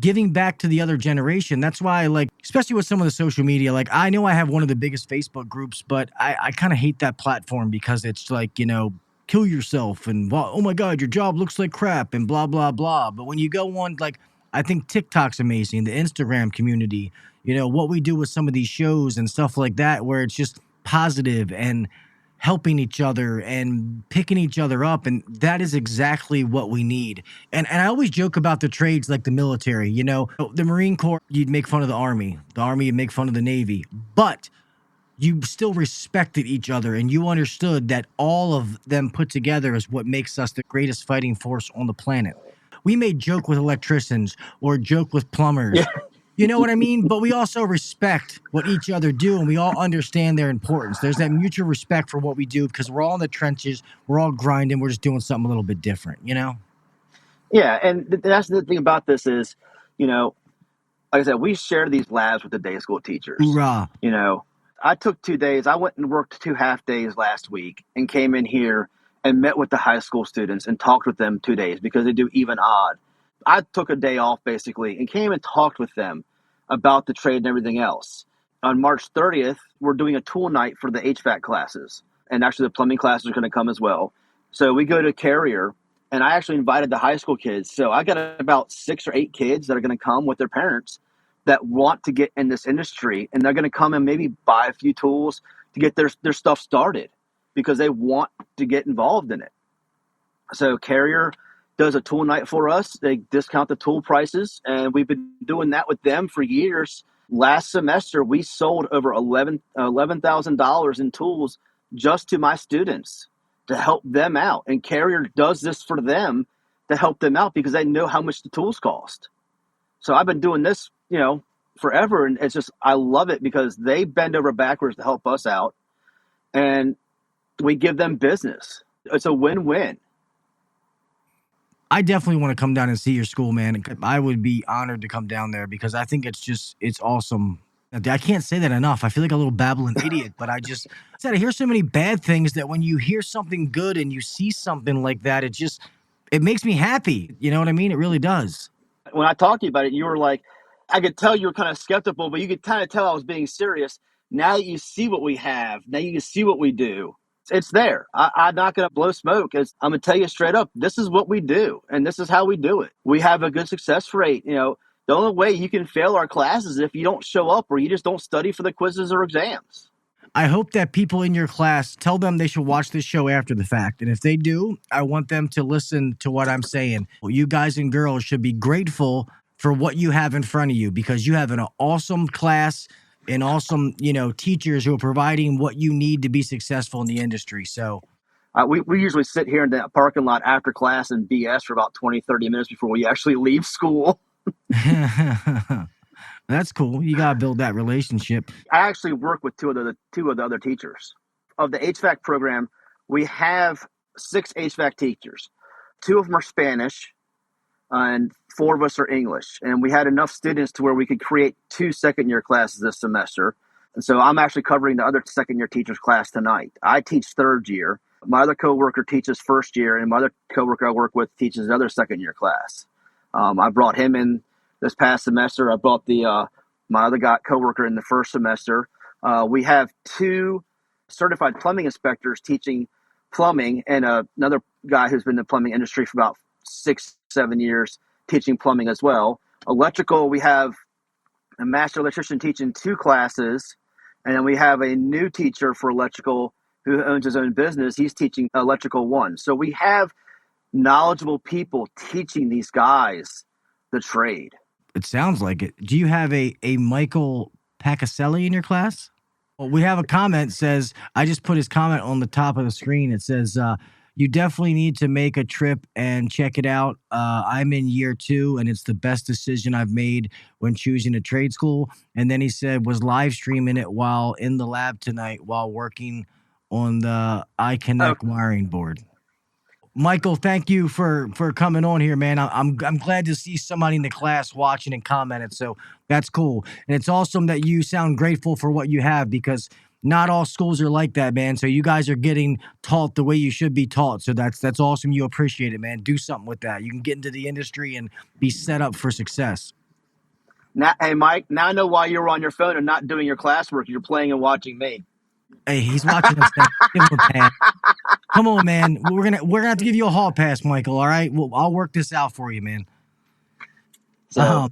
giving back to the other generation. That's why I like, especially with some of the social media, like I know I have one of the biggest Facebook groups, but I kind of hate that platform because it's like, you know, kill yourself and, oh my God, your job looks like crap and blah, blah, blah. But when you go on, like, I think TikTok's amazing, the Instagram community, you know, what we do with some of these shows and stuff like that, where it's just positive and helping each other and picking each other up. And that is exactly what we need. And I always joke about the trades like the military, you know, the Marine Corps, you'd make fun of the Army, you'd make fun of the Navy, but you still respected each other and you understood that all of them put together is what makes us the greatest fighting force on the planet. We may joke with electricians or joke with plumbers. Yeah. You know what I mean? But we also respect what each other do, and we all understand their importance. There's that mutual respect for what we do because we're all in the trenches. We're all grinding. We're just doing something a little bit different, you know? Yeah, and that's the thing about this is, you know, like I said, we share these labs with the day school teachers. Hoorah. You know, I took 2 days. I went and worked 2 half days last week and came in here and met with the high school students and talked with them 2 days because they do even odd. I took a day off basically and came and talked with them about the trade and everything else. On March 30th, we're doing a tool night for the HVAC classes. And actually the plumbing classes are going to come as well. So we go to Carrier and I actually invited the high school kids. So I got about 6 or 8 kids that are going to come with their parents that want to get in this industry. And they're going to come and maybe buy a few tools to get their stuff started because they want to get involved in it. So Carrier does a tool night for us. They discount the tool prices, and we've been doing that with them for years. Last semester, we sold over $11,000 in tools just to my students to help them out. And Carrier does this for them to help them out because they know how much the tools cost. So I've been doing this, you know, forever, and it's just I love it because they bend over backwards to help us out, and we give them business. It's a win-win. I definitely want to come down and see your school, man. I would be honored to come down there because I think it's awesome. I can't say that enough. I feel like a little babbling idiot, but I hear so many bad things that when you hear something good and you see something like that, it makes me happy. You know what I mean? It really does. When I talked to you about it, you were like, I could tell you were kind of skeptical, but you could kind of tell I was being serious. Now that you see what we have, now you can see what we do. It's there. I'm not going to blow smoke. I'm going to tell you straight up, this is what we do, and this is how we do it. We have a good success rate. You know, the only way you can fail our classes is if you don't show up or you just don't study for the quizzes or exams. I hope that people in your class tell them they should watch this show after the fact. And if they do, I want them to listen to what I'm saying. Well, you guys and girls should be grateful for what you have in front of you because you have an awesome class and awesome, you know, teachers who are providing what you need to be successful in the industry. So we usually sit here in that parking lot after class and BS for about 20, 30 minutes before we actually leave school. That's cool. You got to build that relationship. I actually work with two of the other teachers. Of the HVAC program, we have 6 HVAC teachers. 2 of them are Spanish. and 4 of us are English. And we had enough students to where we could create 2 second-year classes this semester. And so I'm actually covering the other second-year teacher's class tonight. I teach third year. My other coworker teaches first year, and my other coworker I work with teaches another second-year class. I brought him in this past semester. I brought my other coworker in the first semester. We have 2 certified plumbing inspectors teaching plumbing, and another guy who's been in the plumbing industry for about 6-7 years teaching plumbing as well. Electrical, we have a master electrician teaching 2 classes, and then we have a new teacher for electrical who owns his own business. He's teaching electrical 1. So we have knowledgeable people teaching these guys the trade. It sounds like it. Do you have a Michael Pacaselli in your class? Well, we have a comment says, I just put his comment on the top of the screen. It says, you definitely need to make a trip and check it out. I'm in year 2, and it's the best decision I've made when choosing a trade school. And then he said, was live streaming it while in the lab tonight while working on the iConnect wiring board. Michael, thank you for coming on here, man. I'm glad to see somebody in the class watching and commenting. So that's cool. And it's awesome that you sound grateful for what you have, because not all schools are like that, man. So you guys are getting taught the way you should be taught. So that's awesome. You appreciate it, man. Do something with that. You can get into the industry and be set up for success. Now, hey, Mike, now I know why you're on your phone and not doing your classwork. You're playing and watching me. Hey, he's watching us. Give him a pass. Come on, man. We're gonna have to give you a hall pass, Michael. All right, I'll work this out for you, man. So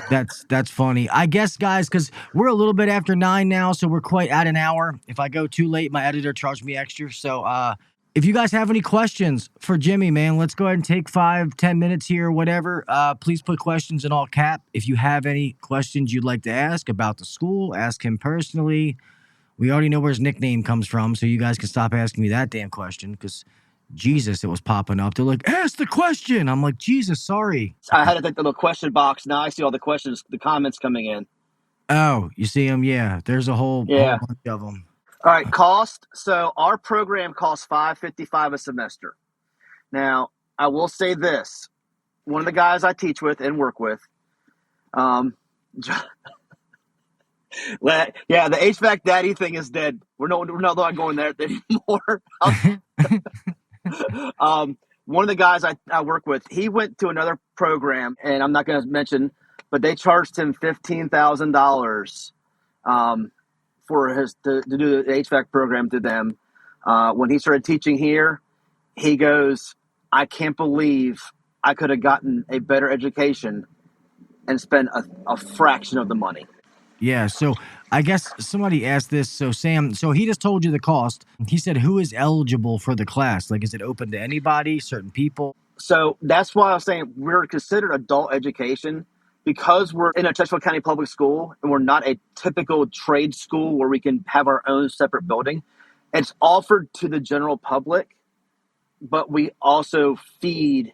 that's funny. I guess, guys, because we're a little bit after 9 now, so we're quite at an hour. If I go too late, my editor charged me extra. So if you guys have any questions for Jimmy, man, let's go ahead and take 5-10 minutes here, whatever. Please put questions in all cap. If you have any questions you'd like to ask about the school, ask him personally. We already know where his nickname comes from, so you guys can stop asking me that damn question, because Jesus, it was popping up. They're like, ask the question. I'm like, Jesus, sorry. I had to take the little question box. Now I see all the questions, the comments coming in. Oh, you see them? Yeah, there's a whole bunch of them. All right, cost. So our program costs $555 a semester. Now, I will say this. One of the guys I teach with and work with, yeah, the HVAC daddy thing is dead. We're not going there anymore. One of the guys I work with, he went to another program, and I'm not going to mention, but they charged him $15,000 for to do the HVAC program to them. When he started teaching here, he goes, I can't believe I could have gotten a better education and spent a fraction of the money. Yeah, so I guess somebody asked this. So Sam, so he just told you the cost. He said, who is eligible for the class? Like, is it open to anybody, certain people? So that's why I was saying we're considered adult education because we're in a Chesterfield County public school and we're not a typical trade school where we can have our own separate building. It's offered to the general public, but we also feed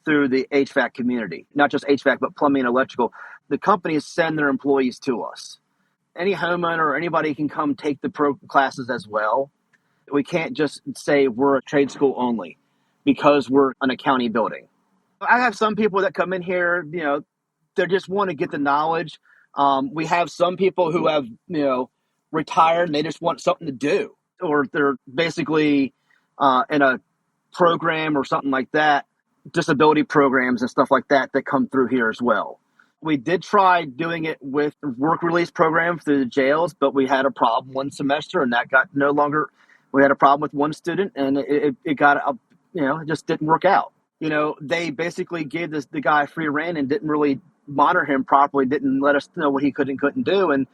through the HVAC community, not just HVAC, but plumbing and electrical. The companies send their employees to us. Any homeowner or anybody can come take the pro classes as well. We can't just say we're a trade school only because we're an county building. I have some people that come in here, they just want to get the knowledge. We have some people who have, retired and they just want something to do, or they're basically in a program or something like that, disability programs and stuff like that come through here as well. We did try doing it with work release program through the jails, but we had a problem one semester and that got no longer. We had a problem with one student and it got, it just didn't work out. They basically gave the guy free rein and didn't really monitor him properly, didn't let us know what he could and couldn't do. And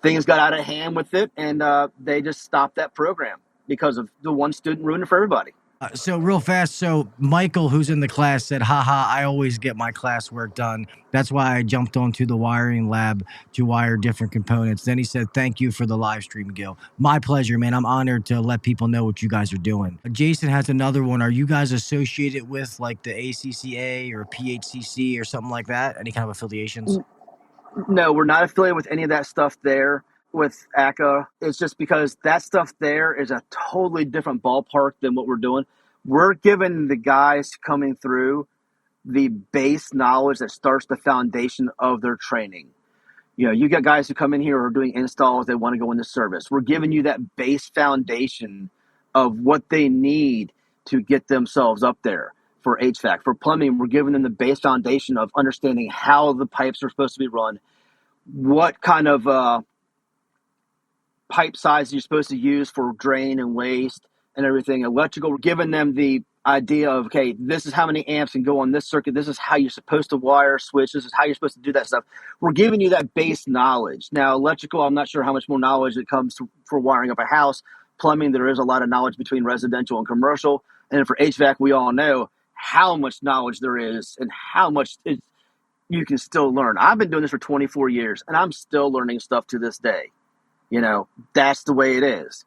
things got out of hand with it. And they just stopped that program because of the one student ruined it for everybody. So real fast, so Michael, who's in the class, said, haha, I always get my classwork done. That's why I jumped onto the wiring lab to wire different components. Then he said, thank you for the live stream, Gil. My pleasure, man. I'm honored to let people know what you guys are doing. Jason has another one. Are you guys associated with like the ACCA or PHCC or something like that? Any kind of affiliations? No, we're not affiliated with any of that stuff there. With ACCA, it's just because that stuff there is a totally different ballpark than what we're doing. We're giving the guys coming through the base knowledge that starts the foundation of their training. You got guys who come in here who are doing installs. They want to go into service. We're giving you that base foundation of what they need to get themselves up there. For HVAC, for plumbing, we're giving them the base foundation of understanding how the pipes are supposed to be run, what kind of pipe size you're supposed to use for drain and waste and everything. Electrical, we're giving them the idea of, okay, this is how many amps can go on this circuit. This is how you're supposed to wire switch. This is how you're supposed to do that stuff. We're giving you that base knowledge. Now, electrical, I'm not sure how much more knowledge it comes to for wiring up a house. Plumbing, there is a lot of knowledge between residential and commercial. And for HVAC, we all know how much knowledge there is and how much you can still learn. I've been doing this for 24 years, and I'm still learning stuff to this day. That's the way it is.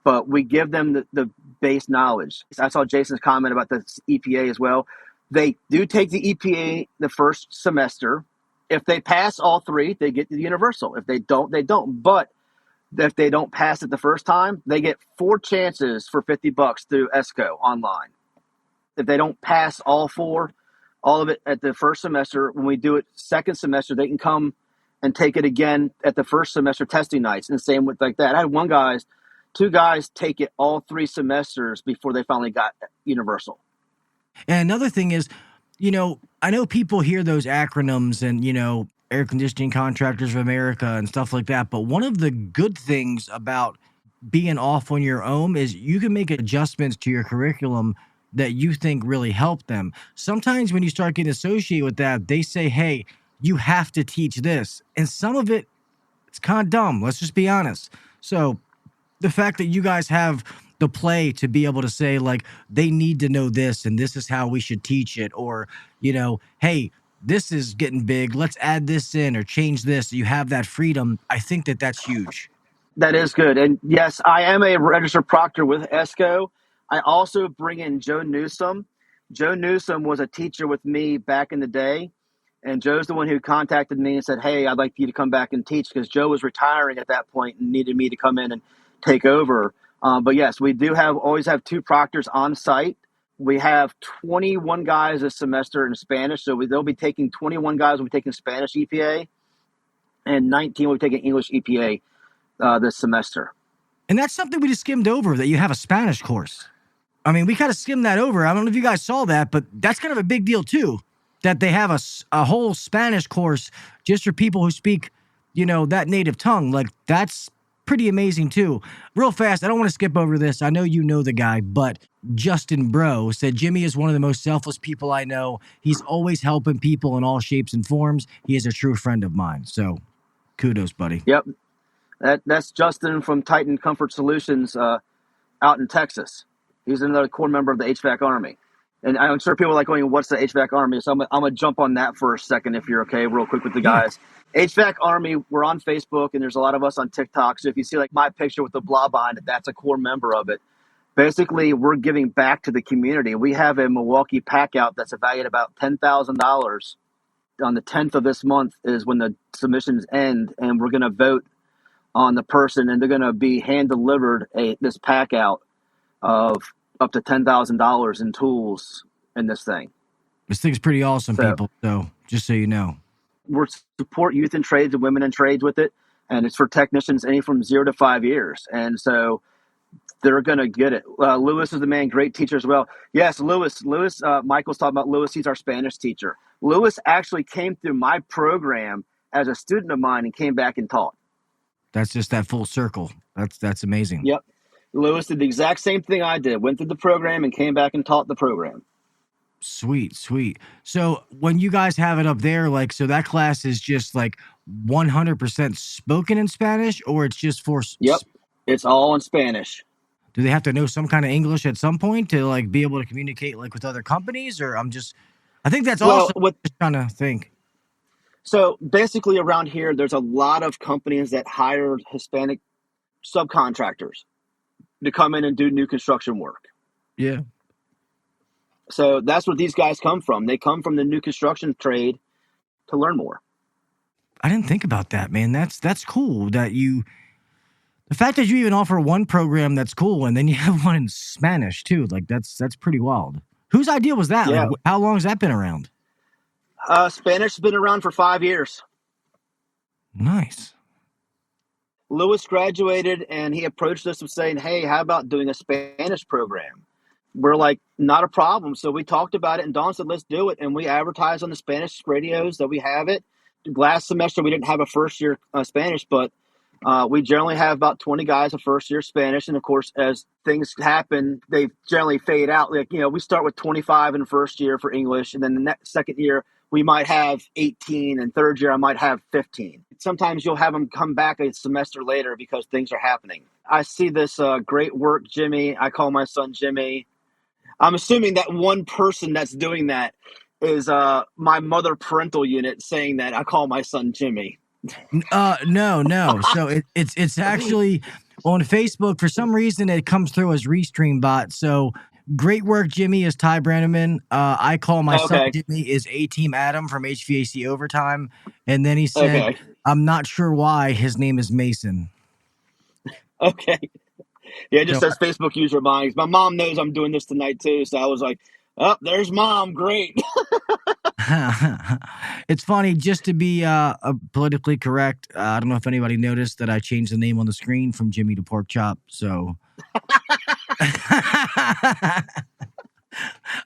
But we give them the base knowledge. I saw Jason's comment about the EPA as well. They do take the EPA the first semester. If they pass all three, they get the universal. If they don't, they don't. But if they don't pass it the first time, they get 4 chances for $50 through ESCO online. If they don't pass all 4, all of it at the first semester, when we do it second semester, they can come and take it again at the first semester testing nights. And same with like that. I had 2 guys take it all 3 semesters before they finally got universal. And another thing is, I know people hear those acronyms and, Air Conditioning Contractors of America and stuff like that. But one of the good things about being off on your own is you can make adjustments to your curriculum that you think really help them. Sometimes when you start getting associated with that, they say, hey, you have to teach this. And some of it's kind of dumb. Let's just be honest. So the fact that you guys have the play to be able to say, like, they need to know this and this is how we should teach it. Or, hey, this is getting big. Let's add this in or change this. You have that freedom. I think that's huge. That is good. And yes, I am a registered proctor with ESCO. I also bring in Joe Newsom. Joe Newsom was a teacher with me back in the day. And Joe's the one who contacted me and said, hey, I'd like you to come back and teach, because Joe was retiring at that point and needed me to come in and take over. But yes, we do always have 2 proctors on site. We have 21 guys this semester in Spanish. So they'll be taking 21 guys will be taking Spanish EPA, and 19 will be taking English EPA this semester. And that's something we just skimmed over, that you have a Spanish course. I mean, we kind of skimmed that over. I don't know if you guys saw that, but that's kind of a big deal too, that they have a whole Spanish course just for people who speak, that native tongue. Like, that's pretty amazing too. Real fast, I don't want to skip over this. I know you know the guy, but Justin Bro said, Jimmy is one of the most selfless people I know. He's always helping people in all shapes and forms. He is a true friend of mine. So kudos, buddy. Yep. That's Justin from Titan Comfort Solutions out in Texas. He's another core member of the HVAC Army. And I'm sure people are like, what's the HVAC Army? So I'm going to jump on that for a second, if you're okay, real quick with the guys. HVAC Army, we're on Facebook, and there's a lot of us on TikTok. So if you see like my picture with the blob behind it, that's a core member of it. Basically, we're giving back to the community. We have a Milwaukee pack out that's valued about $10,000. On the 10th of this month is when the submissions end, and we're going to vote on the person, and they're going to be hand-delivered this pack out of up to $10,000 in tools in this thing. This thing's pretty awesome, people. So just so you know, we're support youth in trades and women in trades with it, and it's for technicians any from 0 to 5 years, and so they're going to get it. Lewis is the man, great teacher as well. Yes, Lewis. Michael's talking about Lewis. He's our Spanish teacher. Lewis actually came through my program as a student of mine and came back and taught. That's just that full circle. That's amazing. Yep. Lewis did the exact same thing I did. Went through the program and came back and taught the program. Sweet. So when you guys have it up there, like, so that class is just like 100% spoken in Spanish, or it's just for... Yep. It's all in Spanish. Do they have to know some kind of English at some point to like be able to communicate like with other companies? Or I think that's also what I'm trying to think. So basically around here, there's a lot of companies that hire Hispanic subcontractors to come in and do new construction work. Yeah. So that's where these guys come from. They come from the new construction trade to learn more. I didn't think about that, man. That's cool that the fact that you even offer one program, that's cool. And then you have one in Spanish too. Like that's pretty wild. Whose idea was that? Yeah. Like, how long has that been around? Spanish has been around for 5 years. Nice. Lewis graduated and he approached us with saying, hey, how about doing a Spanish program? We're like, not a problem. So we talked about it and Dawn said, let's do it. And we advertised on the Spanish radios that we have it. Last semester, we didn't have a first year Spanish, but we generally have about 20 guys a first year Spanish. And of course, as things happen, they generally fade out. Like, we start with 25 in the first year for English. And then the next second year, we might have 18, and third year I might have 15. Sometimes you'll have them come back a semester later because things are happening. I see this great work, Jimmy. I call my son Jimmy. I'm assuming that one person that's doing that is my mother parental unit saying that I call my son Jimmy. No. So it's actually on Facebook. For some reason, it comes through as Restream bot. So great work, Jimmy, is Ty Branneman. I call my son Jimmy is A-Team Adam from HVAC Overtime. And then he said, I'm not sure why his name is Mason. Okay. Yeah, it just says Facebook user mine. My mom knows I'm doing this tonight too. So I was like, oh, there's mom. Great. It's funny, just to be politically correct. I don't know if anybody noticed that I changed the name on the screen from Jimmy to Pork Chop. So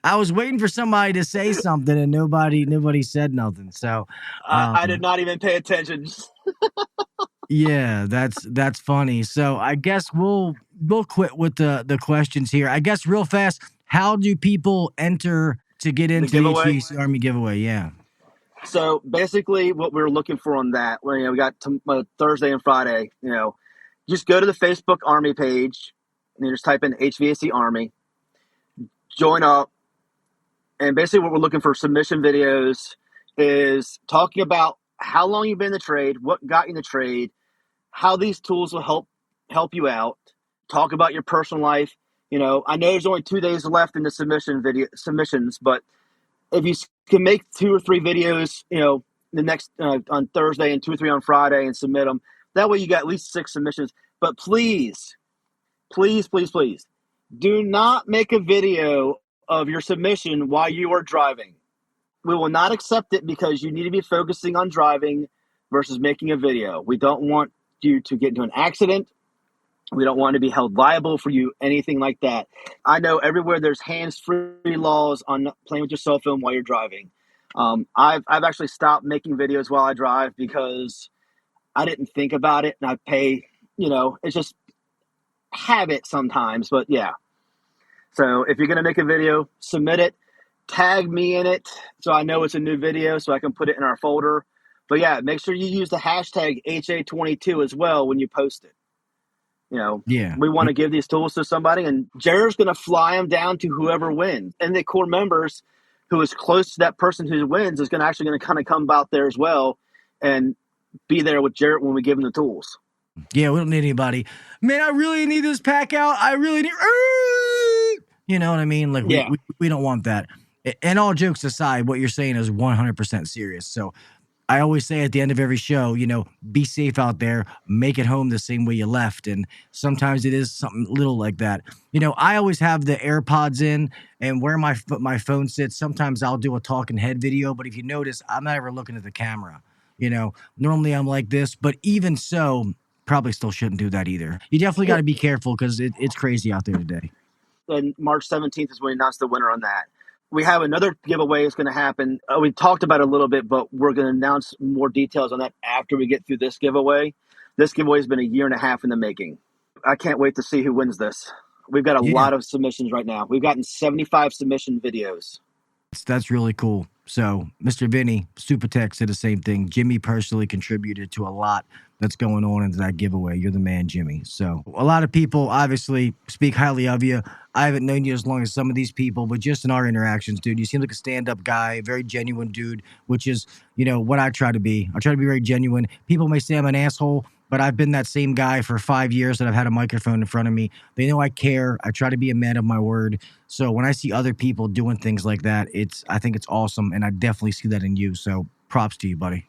I was waiting for somebody to say something and nobody said nothing. So I did not even pay attention. Yeah, that's funny. So I guess we'll quit with the questions here. I guess real fast, how do people enter to get into the HVAC Army giveaway? Yeah. So basically what we're looking for on that, we got Thursday and Friday, just go to the Facebook Army page and you just type in HVAC Army, join up. And basically what we're looking for submission videos is talking about how long you've been in the trade, what got you in the trade, how these tools will help you out, talk about your personal life. I know there's only 2 days left in the submissions, but if you can make 2 or 3 videos, the next on Thursday and 2 or 3 on Friday and submit them, that way you got at least 6 submissions. But please, please, please, please, do not make a video of your submission while you are driving. We will not accept it because you need to be focusing on driving versus making a video. We don't want you to get into an accident. We don't want to be held liable for you, anything like that. I know everywhere there's hands-free laws on playing with your cell phone while you're driving. I've actually stopped making videos while I drive because I didn't think about it, and I pay, it's just habit sometimes, but yeah. So if you're going to make a video, submit it, tag me in it so I know it's a new video so I can put it in our folder. But yeah, make sure you use the hashtag HA22 as well when you post it. We want to give these tools to somebody, and Jared's going to fly them down to whoever wins. And the core members who is close to that person who wins is going to kind of come out there as well and be there with Jared when we give him the tools. Yeah, we don't need anybody. Man, I really need this pack out. I really need... You know what I mean? Like, we don't want that. And all jokes aside, what you're saying is 100% serious. So I always say at the end of every show, be safe out there, make it home the same way you left. And sometimes it is something little like that. I always have the AirPods in, and where my phone sits, sometimes I'll do a talking head video. But if you notice, I'm not ever looking at the camera. Normally I'm like this, but even so, probably still shouldn't do that either. You definitely got to be careful because it's crazy out there today. And March 17th is when we announce the winner on that. We have another giveaway that's going to happen. We talked about it a little bit, but we're going to announce more details on that after we get through this giveaway. This giveaway has been a year and a half in the making. I can't wait to see who wins this. We've got a lot of submissions right now. We've gotten 75 submission videos. That's really cool. So, Mr. Vinny, Supertech said the same thing. Jimmy personally contributed to a lot that's going on into that giveaway. You're the man, Jimmy. So, a lot of people obviously speak highly of you. I haven't known you as long as some of these people, but just in our interactions, dude, you seem like a stand-up guy, very genuine dude, which is, what I try to be. I try to be very genuine. People may say I'm an asshole, but I've been that same guy for 5 years that I've had a microphone in front of me. They know I care. I try to be a man of my word. So when I see other people doing things like that, I think it's awesome, and I definitely see that in you. So props to you, buddy.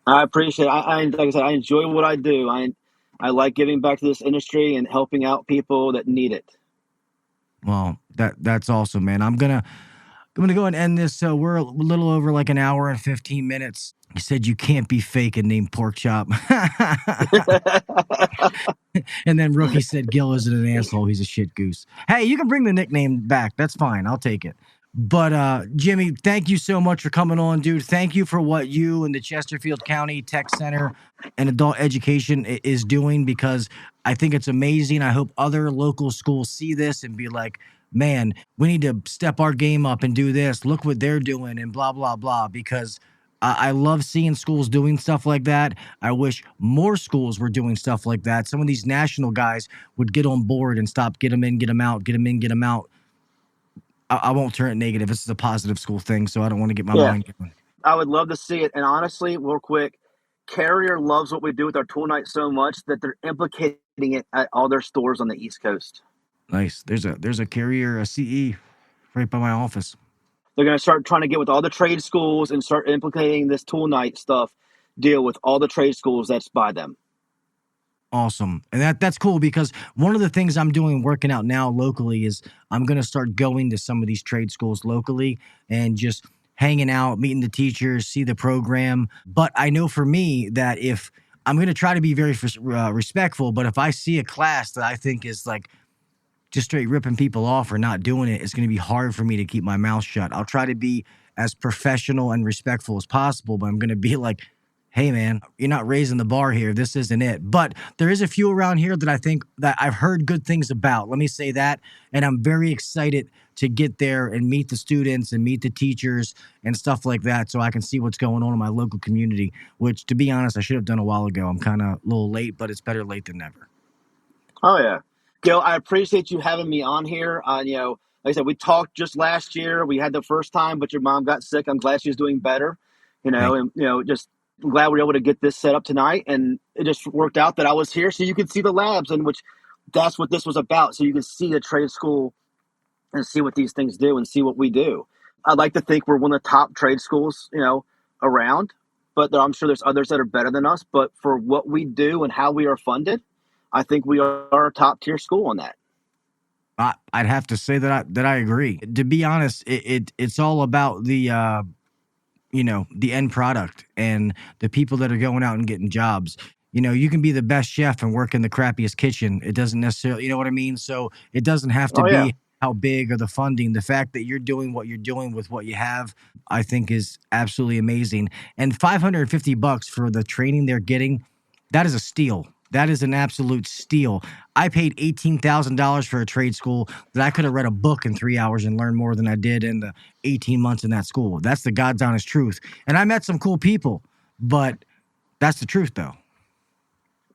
I appreciate it. Like I said, I enjoy what I do. I like giving back to this industry and helping out people that need it. Well, that's awesome, man. I'm gonna I'm going to go and end this. So we're a little over like an hour and 15 minutes. You said you can't be fake and named Pork Chop. And then Rookie said Gil isn't an asshole. He's a shit goose. Hey, you can bring the nickname back. That's fine. I'll take it. But Jimmy, thank you so much for coming on, dude. Thank you for what you and the Chesterfield County Tech Center and Adult Education is doing, because I think it's amazing. I hope other local schools see this and be like, man, we need to step our game up and do this. Look what they're doing and blah, blah, blah, because I love seeing schools doing stuff like that. I wish more schools were doing stuff like that. Some of these national guys would get on board and stop, get them in, get them out, get them in, get them out. I won't turn it negative. This is a positive school thing, so I don't want to get my mind going. I would love to see it. And honestly, real quick, Carrier loves what we do with our tool night so much that they're implicating it at all their stores on the East Coast. Nice. There's a Carrier, a CE right by my office. They're going to start trying to get with all the trade schools and start implicating this tool night stuff deal with all the trade schools that's by them. Awesome. And that's cool, because one of the things I'm doing working out now locally is I'm going to start going to some of these trade schools locally and just hanging out, meeting the teachers, see the program. But I know for me that if I'm going to try to be very respectful, but if I see a class that I think is like just straight ripping people off or not doing it, it's going to be hard for me to keep my mouth shut. I'll try to be as professional and respectful as possible, but I'm going to be like, hey, man, you're not raising the bar here. This isn't it. But there is a few around here that I think that I've heard good things about. Let me say that. And I'm very excited to get there and meet the students and meet the teachers and stuff like that, so I can see what's going on in my local community, which, to be honest, I should have done a while ago. I'm kind of a little late, but it's better late than never. Oh, yeah. Gil, I appreciate you having me on here. Like I said, we talked just last year. We had the first time, but your mom got sick. I'm glad she's doing better, just I'm glad we were able to get this set up tonight. And it just worked out that I was here so you could see the labs, in which that's what this was about. So you can see a trade school and see what these things do and see what we do. I'd like to think we're one of the top trade schools, around, but I'm sure there's others that are better than us. But for what we do and how we are funded, I think we are a top tier school on that. I'd have to say that I agree. To be honest, it's all about the end product and the people that are going out and getting jobs. You can be the best chef and work in the crappiest kitchen. It doesn't necessarily, you know what I mean? So it doesn't have to be how big or the funding. The fact that you're doing what you're doing with what you have, I think, is absolutely amazing. And $550 for the training they're getting, that is a steal. That is an absolute steal. I paid $18,000 for a trade school that I could have read a book in 3 hours and learned more than I did in the 18 months in that school. That's the God's honest truth. And I met some cool people, but that's the truth, though.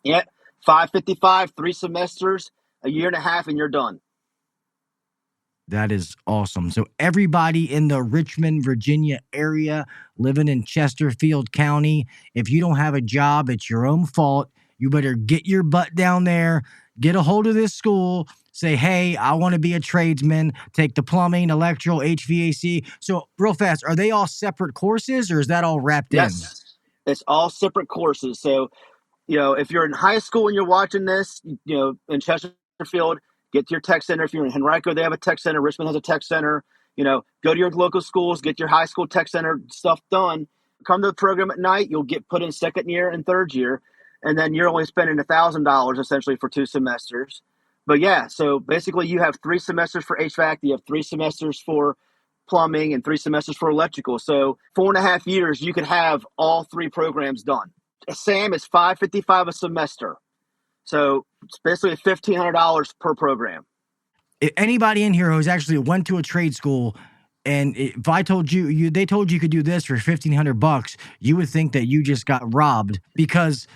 Yeah, $555, 3 semesters, a year and a half, and you're done. That is awesome. So everybody in the Richmond, Virginia area, living in Chesterfield County, if you don't have a job, it's your own fault. You better get your butt down there, get a hold of this school, say, hey, I want to be a tradesman, take the plumbing, electrical, HVAC. So real fast, are they all separate courses, or is that all wrapped in? Yes, it's all separate courses. So, if you're in high school and you're watching this, in Chesterfield, get to your tech center. If you're in Henrico, they have a tech center. Richmond has a tech center. Go to your local schools, get your high school tech center stuff done. Come to the program at night. You'll get put in second year and third year. And then you're only spending $1,000 essentially for 2 semesters. But yeah, so basically you have 3 semesters for HVAC, you have 3 semesters for plumbing, and 3 semesters for electrical. So 4.5 years, you could have all 3 programs done. SAM is $555 a semester. So it's basically $1,500 per program. If anybody in here who's actually went to a trade school, and if I told you they told you could do this for $1,500, you would think that you just got robbed, because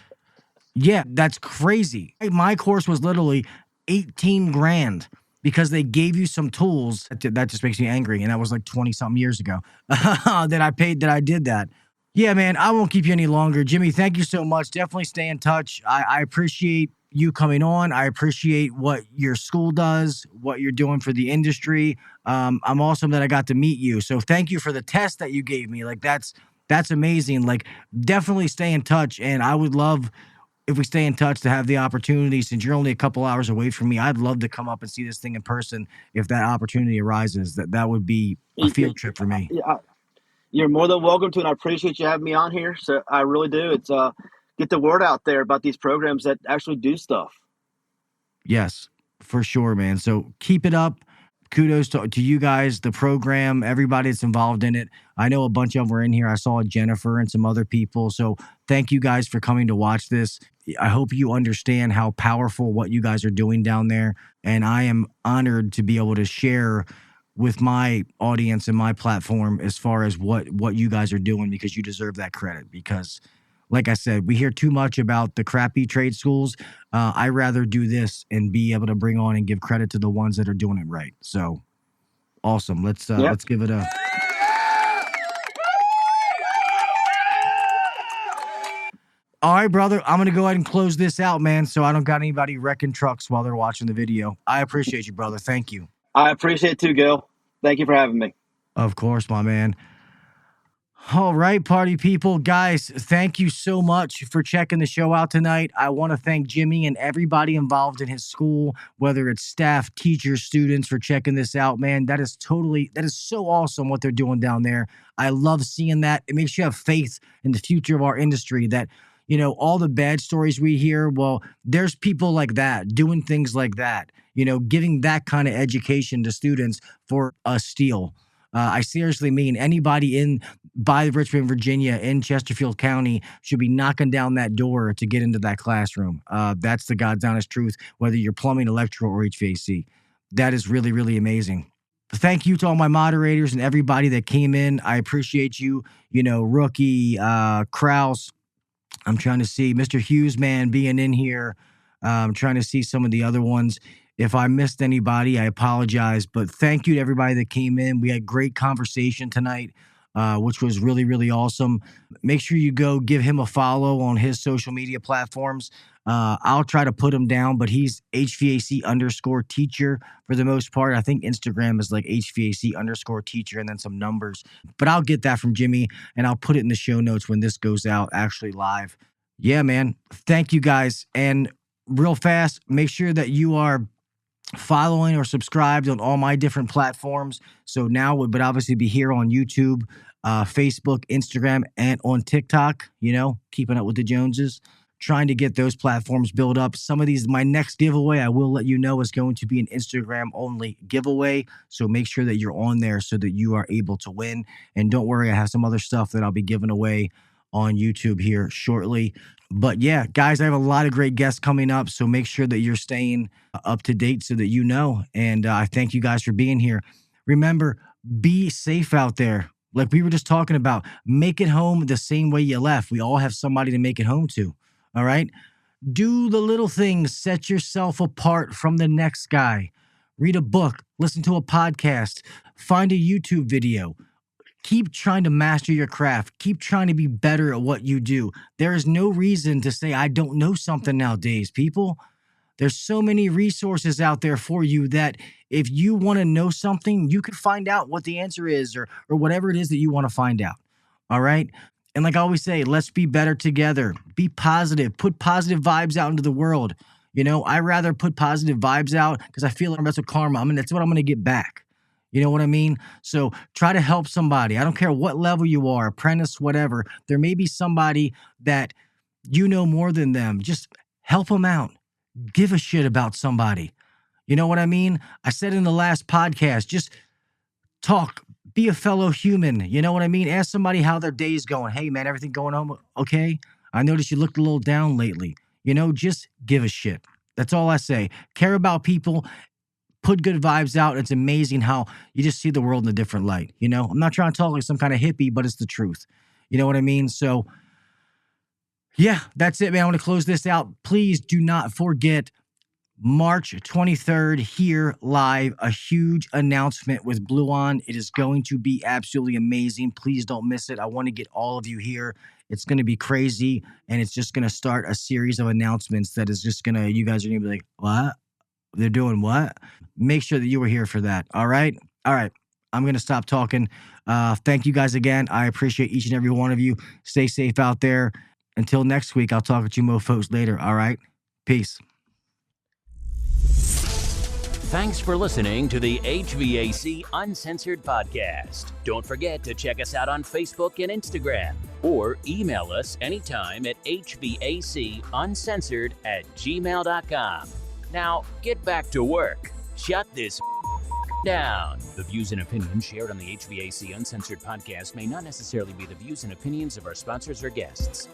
yeah, that's crazy. My course was literally $18,000 because they gave you some tools. That just makes me angry. And that was like 20 something years ago that I did that. Yeah, man, I won't keep you any longer. Jimmy, thank you so much. Definitely stay in touch. I appreciate you coming on. I appreciate what your school does, what you're doing for the industry. I'm awesome that I got to meet you. So thank you for the test that you gave me. Like that's amazing. Like, definitely stay in touch. And I would love if we stay in touch to have the opportunity, since you're only a couple hours away from me, I'd love to come up and see this thing in person if that opportunity arises. That would be a field trip for me. You're more than welcome to, and I appreciate you having me on here. So I really do. It's get the word out there about these programs that actually do stuff. Yes, for sure, man. So keep it up. Kudos to you guys, the program, everybody that's involved in it. I know a bunch of them were in here. I saw Jennifer and some other people. So thank you guys for coming to watch this. I hope you understand how powerful what you guys are doing down there. And I am honored to be able to share with my audience and my platform as far as what you guys are doing, because you deserve that credit. Because like I said, we hear too much about the crappy trade schools. I rather do this and be able to bring on and give credit to the ones that are doing it right. So awesome. Let's give it a. All right, brother. I'm going to go ahead and close this out, man, so I don't got anybody wrecking trucks while they're watching the video. I appreciate you, brother. Thank you. I appreciate it too, Gil. Thank you for having me. Of course, my man. All right, party people. Guys, thank you so much for checking the show out tonight. I want to thank Jimmy and everybody involved in his school, whether it's staff, teachers, students, for checking this out, man. That is so awesome what they're doing down there. I love seeing that. It makes you have faith in the future of our industry that, you know, all the bad stories we hear, well, there's people like that doing things like that, you know, giving that kind of education to students for a steal. I seriously mean anybody by Richmond, Virginia, in Chesterfield County should be knocking down that door to get into that classroom. That's the God's honest truth, whether you're plumbing, electrical, or HVAC. That is really, really amazing. Thank you to all my moderators and everybody that came in. I appreciate you. You know, Rookie, Kraus. I'm trying to see Mr. Hughes, man, being in here. I'm trying to see some of the other ones. If I missed anybody, I apologize. But thank you to everybody that came in. We had great conversation tonight, which was really, really awesome. Make sure you go give him a follow on his social media platforms. I'll try to put him down, but he's HVAC_teacher for the most part. I think Instagram is like HVAC_teacher and then some numbers. But I'll get that from Jimmy, and I'll put it in the show notes when this goes out actually live. Yeah, man. Thank you, guys. And real fast, make sure that you are following or subscribed on all my different platforms. So now would obviously be here on YouTube, Facebook, Instagram, and on TikTok, you know, keeping up with the Joneses, trying to get those platforms built up. Some of these, my next giveaway, I will let you know, is going to be an Instagram only giveaway. So make sure that you're on there so that you are able to win. And don't worry, I have some other stuff that I'll be giving away on YouTube here shortly. But yeah, guys, I have a lot of great guests coming up, so make sure that you're staying up to date so that you know. And I thank you guys for being here. Remember, be safe out there. Like we were just talking about, make it home the same way you left. We all have somebody to make it home to, all right? Do the little things. Set yourself apart from the next guy. Read a book. Listen to a podcast. Find a YouTube video. Keep trying to master your craft. Keep trying to be better at what you do. There is no reason to say, I don't know something nowadays, people. There's so many resources out there for you that if you want to know something, you can find out what the answer is or whatever it is that you want to find out. All right? And like I always say, let's be better together. Be positive. Put positive vibes out into the world. You know, I rather put positive vibes out because I feel like that's what karma. That's what I'm going to get back. You know what I mean? So try to help somebody. I don't care what level you are, apprentice, whatever. There may be somebody that you know more than them. Just help them out. Give a shit about somebody. You know what I mean? I said in the last podcast, just talk. Be a fellow human. You know what I mean? Ask somebody how their day's going. Hey, man, everything going on okay? I noticed you looked a little down lately. You know, just give a shit. That's all I say. Care about people. Put good vibes out. It's amazing how you just see the world in a different light. You know, I'm not trying to talk like some kind of hippie, but it's the truth. You know what I mean? So, yeah, that's it, man. I want to close this out. Please do not forget March 23rd here live, a huge announcement with BLUON. It is going to be absolutely amazing. Please don't miss it. I want to get all of you here. It's going to be crazy, and it's just going to start a series of announcements that is just going to, you guys are going to be like, what? They're doing what? Make sure that you were here for that. All right. All right. I'm going to stop talking. Thank you guys again. I appreciate each and every one of you. Stay safe out there. Until next week, I'll talk with you mofos later, all right? Peace. Thanks for listening to the HVAC Uncensored Podcast. Don't forget to check us out on Facebook and Instagram, or email us anytime at hvacuncensored@gmail.com. Now, get back to work. Shut this down. The views and opinions shared on the HVAC Uncensored Podcast may not necessarily be the views and opinions of our sponsors or guests.